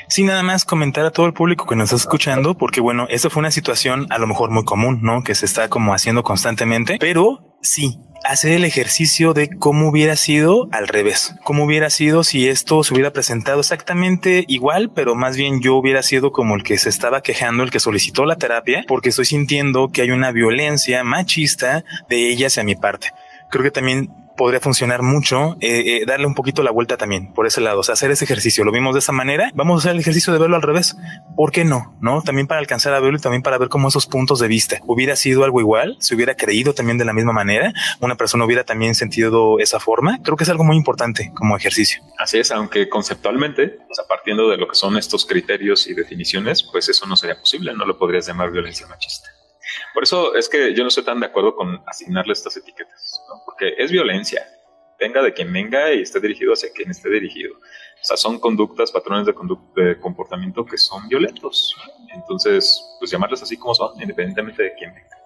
Speaker 4: Sí, nada más comentar a todo el público que nos está escuchando, porque bueno, esta fue una situación a lo mejor muy común, ¿no? Que se está como haciendo constantemente, pero sí, hacer el ejercicio de cómo hubiera sido al revés, cómo hubiera sido si esto se hubiera presentado exactamente igual, pero más bien yo hubiera sido como el que se estaba quejando, el que solicitó la terapia, porque estoy sintiendo que hay una violencia machista de ella hacia mi parte. Creo que también podría funcionar mucho, darle un poquito la vuelta también por ese lado, o sea, hacer ese ejercicio. Lo vimos de esa manera, vamos a hacer el ejercicio de verlo al revés. ¿Por qué no? ¿No? También para alcanzar a verlo y también para ver cómo esos puntos de vista hubiera sido algo igual, se hubiera creído también de la misma manera, una persona hubiera también sentido esa forma. Creo que es algo muy importante como ejercicio.
Speaker 3: Así es, aunque conceptualmente, o sea, partiendo de lo que son estos criterios y definiciones, pues eso no sería posible, no lo podrías llamar violencia machista. Por eso es que yo no estoy tan de acuerdo con asignarle estas etiquetas, ¿no? Porque es violencia, venga de quien venga y esté dirigido hacia quien esté dirigido. O sea, son conductas, patrones de comportamiento que son violentos. Entonces, pues llamarles así como son, independientemente de quién venga.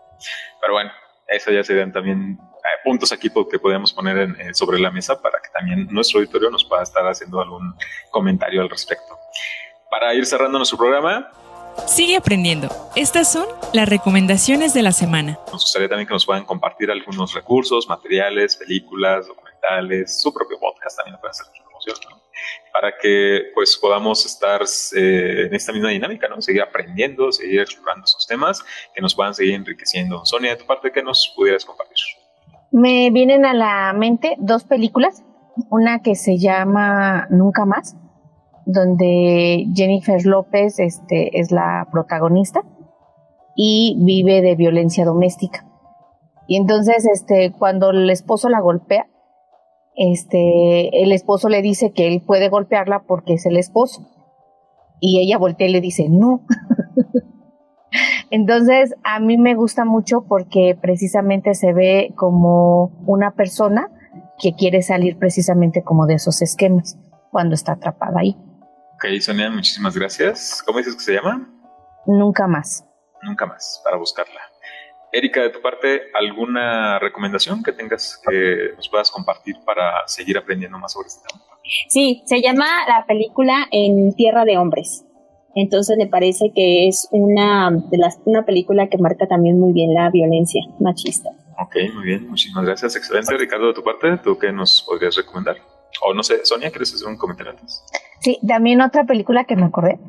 Speaker 3: Pero bueno, eso ya serían también puntos aquí que podemos poner sobre la mesa para que también nuestro auditorio nos pueda estar haciendo algún comentario al respecto. Para ir cerrando nuestro programa,
Speaker 1: sigue aprendiendo. Estas son las recomendaciones de la semana.
Speaker 3: nos gustaría también que nos puedan compartir algunos recursos, materiales, películas, documentales, su propio podcast también pueden hacer promoción, ¿no? Para que pues podamos estar en esta misma dinámica, ¿no? Seguir aprendiendo, seguir explorando esos temas que nos puedan seguir enriqueciendo. Sonia, de tu parte, ¿qué nos pudieras compartir?
Speaker 6: Me vienen a la mente 2 películas, una que se llama Nunca Más, donde Jennifer López es la protagonista y vive de violencia doméstica. Y entonces cuando el esposo la golpea, el esposo le dice que él puede golpearla porque es el esposo. y ella voltea y le dice, no. Entonces, a mí me gusta mucho porque precisamente se ve como una persona que quiere salir precisamente como de esos esquemas cuando está atrapada ahí.
Speaker 3: Ok, Sonia, muchísimas gracias. ¿Cómo dices que se llama?
Speaker 6: Nunca más.
Speaker 3: Nunca más, para buscarla. Erika, de tu parte, ¿alguna recomendación que tengas que nos puedas compartir para seguir aprendiendo más sobre este tema?
Speaker 5: Sí, se llama la película En Tierra de Hombres. Entonces me parece que es una película que marca también muy bien la violencia machista.
Speaker 3: Ok, muy bien, muchísimas gracias, excelente. Ricardo, de tu parte, ¿tú qué nos podrías recomendar? O no sé, Sonia, ¿quieres hacer un comentario antes?
Speaker 6: Sí, también otra película que me acordé,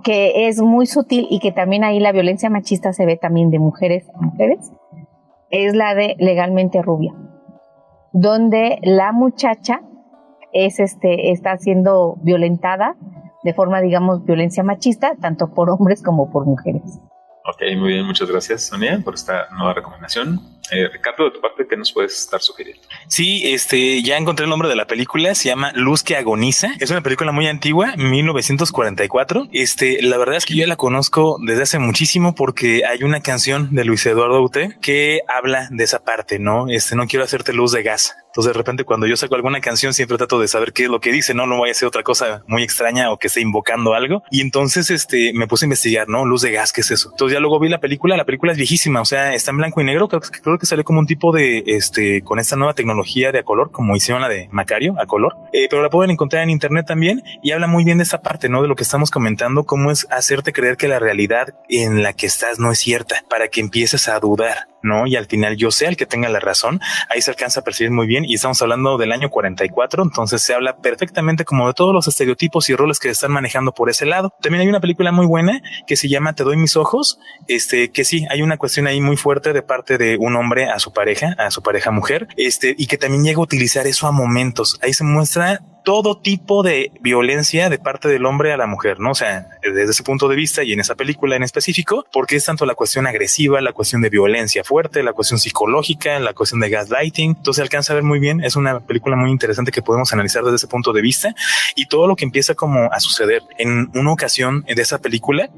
Speaker 6: que es muy sutil y que también ahí la violencia machista se ve también de mujeres a mujeres, es la de Legalmente Rubia, donde la muchacha está siendo violentada de forma, digamos, violencia machista, tanto por hombres como por mujeres.
Speaker 3: Ok, muy bien, muchas gracias, Sonia, por esta nueva recomendación. Ricardo, de tu parte, ¿qué nos puedes estar sugiriendo?
Speaker 4: Sí, ya encontré el nombre de la película, se llama Luz que Agoniza. Es una película muy antigua, 1944. La verdad es que yo la conozco desde hace muchísimo porque hay una canción de Luis Eduardo Aute que habla de esa parte, ¿no? No quiero hacerte luz de gas. Entonces, de repente, cuando yo saco alguna canción, siempre trato de saber qué es lo que dice, no vaya a ser otra cosa muy extraña o que esté invocando algo. Y entonces, me puse a investigar, ¿no? Luz de gas, ¿qué es eso? Entonces, ya luego vi la película es viejísima, o sea, está en blanco y negro. Creo que sale como un tipo de, con esta nueva tecnología de a color, como hicieron la de Macario, a color. Pero la pueden encontrar en internet también y habla muy bien de esa parte, ¿no? De lo que estamos comentando, cómo es hacerte creer que la realidad en la que estás no es cierta, para que empieces a dudar, ¿no? Y al final yo sea el que tenga la razón. Ahí se alcanza a percibir muy bien y estamos hablando del año 44, entonces se habla perfectamente como de todos los estereotipos y roles que se están manejando por ese lado. También hay una película muy buena que se llama Te doy mis ojos, que sí, hay una cuestión ahí muy fuerte de parte de un hombre a su pareja mujer, y que también llega a utilizar eso a momentos. Ahí se muestra todo tipo de violencia de parte del hombre a la mujer, ¿no? O sea, desde ese punto de vista y en esa película en específico, porque es tanto la cuestión agresiva, la cuestión de violencia fuerte, la cuestión psicológica, la cuestión de gaslighting. Entonces se alcanza a ver muy bien. Es una película muy interesante que podemos analizar desde ese punto de vista y todo lo que empieza como a suceder. En una ocasión de esa película,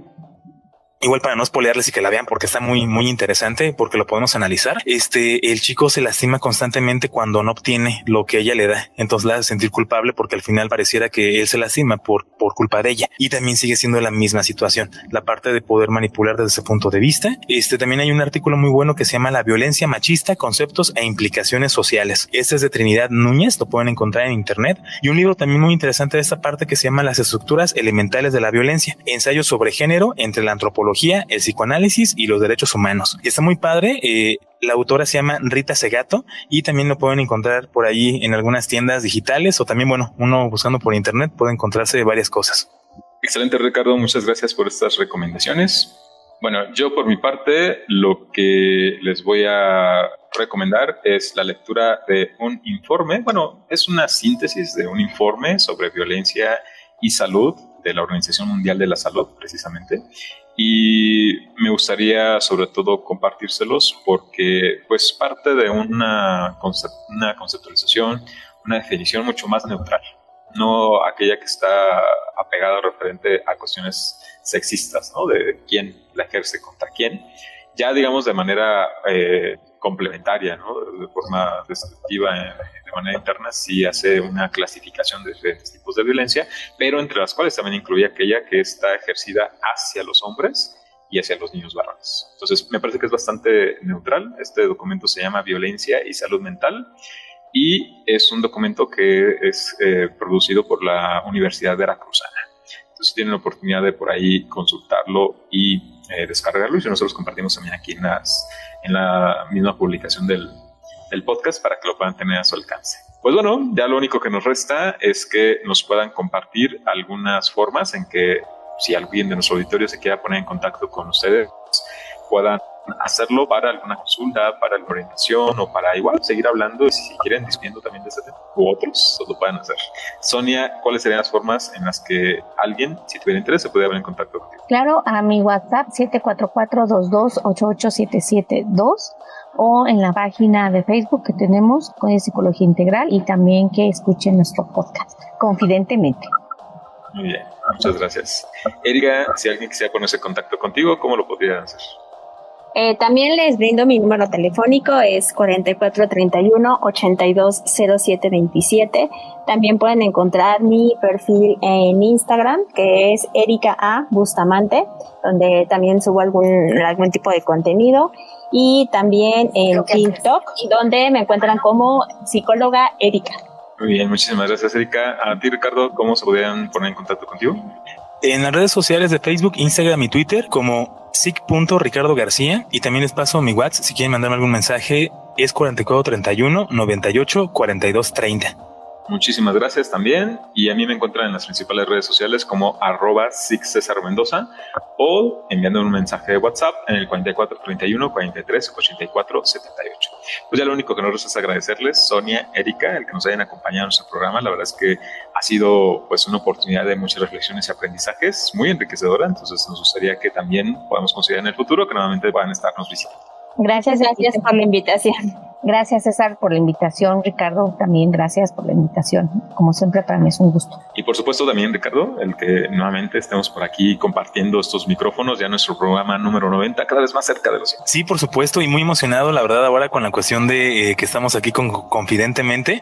Speaker 4: igual para no spoilearles y que la vean porque está muy, muy interesante, porque lo podemos analizar. El chico se lastima constantemente cuando no obtiene lo que ella le da. Entonces la hace sentir culpable porque al final pareciera que él se lastima por culpa de ella. Y también sigue siendo la misma situación. La parte de poder manipular desde ese punto de vista. También hay un artículo muy bueno que se llama La violencia machista, conceptos e implicaciones sociales. Este es de Trinidad Núñez, lo pueden encontrar en internet. Y un libro también muy interesante de esta parte que se llama Las estructuras elementales de la violencia. Ensayos sobre género entre la antropología, el psicoanálisis y los derechos humanos. Y está muy padre. La autora se llama Rita Segato y también lo pueden encontrar por ahí en algunas tiendas digitales o también, bueno, uno buscando por internet puede encontrarse varias cosas.
Speaker 3: Excelente, Ricardo. Muchas gracias por estas recomendaciones. Bueno, yo por mi parte lo que les voy a recomendar es la lectura de un informe. Bueno, es una síntesis de un informe sobre violencia y salud de la Organización Mundial de la Salud, precisamente. Y me gustaría sobre todo compartírselos porque pues parte de una conceptualización, una definición mucho más neutral, no aquella que está apegada referente a cuestiones sexistas, ¿no? De quién la ejerce contra quién, ya digamos de manera complementaria, ¿no? De forma descriptiva, de manera interna, sí hace una clasificación de diferentes tipos de violencia, pero entre las cuales también incluye aquella que está ejercida hacia los hombres y hacia los niños varones. Entonces, me parece que es bastante neutral. Este documento se llama Violencia y Salud Mental y es un documento que es producido por la Universidad Veracruzana. Entonces, si tienen la oportunidad de por ahí consultarlo y descargarlo, y nosotros compartimos también aquí en la misma publicación del podcast para que lo puedan tener a su alcance. Pues bueno, ya lo único que nos resta es que nos puedan compartir algunas formas en que si alguien de nuestro auditorio se quiera poner en contacto con ustedes, puedan hacerlo para alguna consulta, para la orientación o para igual seguir hablando y si quieren discutiendo también de este tema u otros, lo puedan hacer. Sonia, ¿cuáles serían las formas en las que alguien, si tuviera interés, se puede poner en contacto contigo?
Speaker 6: Claro, a mi WhatsApp 744-22-88772 o en la página de Facebook que tenemos con Psicología Integral y también que escuchen nuestro podcast confidentemente.
Speaker 3: Muy bien, muchas gracias. Erika, si alguien quisiera ponerse en contacto contigo, ¿cómo lo podrían hacer?
Speaker 5: También les brindo mi número telefónico, es 4431-820727. También pueden encontrar mi perfil en Instagram, que es Erika A. Bustamante, donde también subo algún tipo de contenido. Y también en TikTok, donde me encuentran como psicóloga Erika.
Speaker 3: Muy bien, muchísimas gracias, Erika. A ti, Ricardo, ¿cómo se podrían poner en contacto contigo?
Speaker 4: En las redes sociales de Facebook, Instagram y Twitter como psic.Ricardo García, y también les paso mi WhatsApp si quieren mandarme algún mensaje, es 4431 98 42 30.
Speaker 3: Muchísimas gracias también, y a mí me encuentran en las principales redes sociales como @SicCesarMendoza o enviando un mensaje de WhatsApp en el 4431 43 84 78. Pues ya lo único que nos resta es agradecerles, Sonia, Erika, el que nos hayan acompañado en nuestro programa. La verdad es que ha sido pues una oportunidad de muchas reflexiones y aprendizajes muy enriquecedora, entonces nos gustaría que también podamos considerar en el futuro que nuevamente puedan estarnos visitando.
Speaker 5: Gracias por la invitación.
Speaker 6: Gracias, César, por la invitación. Ricardo, también gracias por la invitación. Como siempre, para mí es un gusto.
Speaker 3: Y por supuesto también, Ricardo, el que nuevamente estemos por aquí compartiendo estos micrófonos, ya nuestro programa número 90, cada vez más cerca de los 100.
Speaker 4: Sí, por supuesto, y muy emocionado, la verdad, ahora con la cuestión de que estamos aquí con Confidentemente.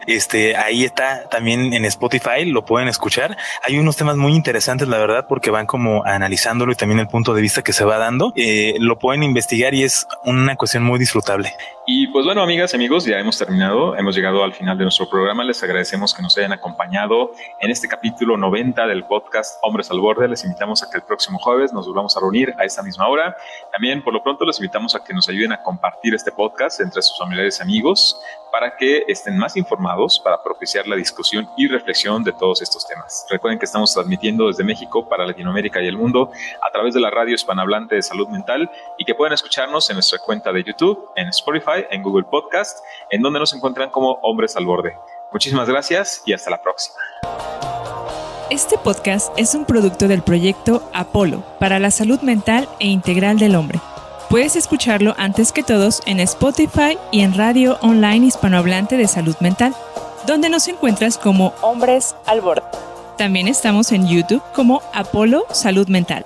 Speaker 4: Ahí está también en Spotify, lo pueden escuchar. Hay unos temas muy interesantes, la verdad, porque van como analizándolo y también el punto de vista que se va dando. Lo pueden investigar y es una cuestión muy disfrutable.
Speaker 3: Y pues bueno, amigas y amigos, ya hemos terminado, hemos llegado al final de nuestro programa. Les agradecemos que nos hayan acompañado en este capítulo 90 del podcast Hombres al Borde. Les invitamos a que el próximo jueves nos volvamos a reunir a esta misma hora. También por lo pronto les invitamos a que nos ayuden a compartir este podcast entre sus familiares y amigos para que estén más informados, para propiciar la discusión y reflexión de todos estos temas. Recuerden que estamos transmitiendo desde México para Latinoamérica y el mundo a través de la radio hispanohablante de salud mental, y que pueden escucharnos en nuestra cuenta de YouTube, en Spotify, en Google Podcast, en donde nos encuentran como Hombres al Borde. Muchísimas gracias y hasta la próxima.
Speaker 1: Este podcast es un producto del proyecto Apolo para la salud mental e integral del hombre. Puedes escucharlo antes que todos en Spotify y en Radio Online Hispanohablante de Salud Mental, donde nos encuentras como
Speaker 2: Hombres al Borde.
Speaker 1: También estamos en YouTube como Apolo Salud Mental.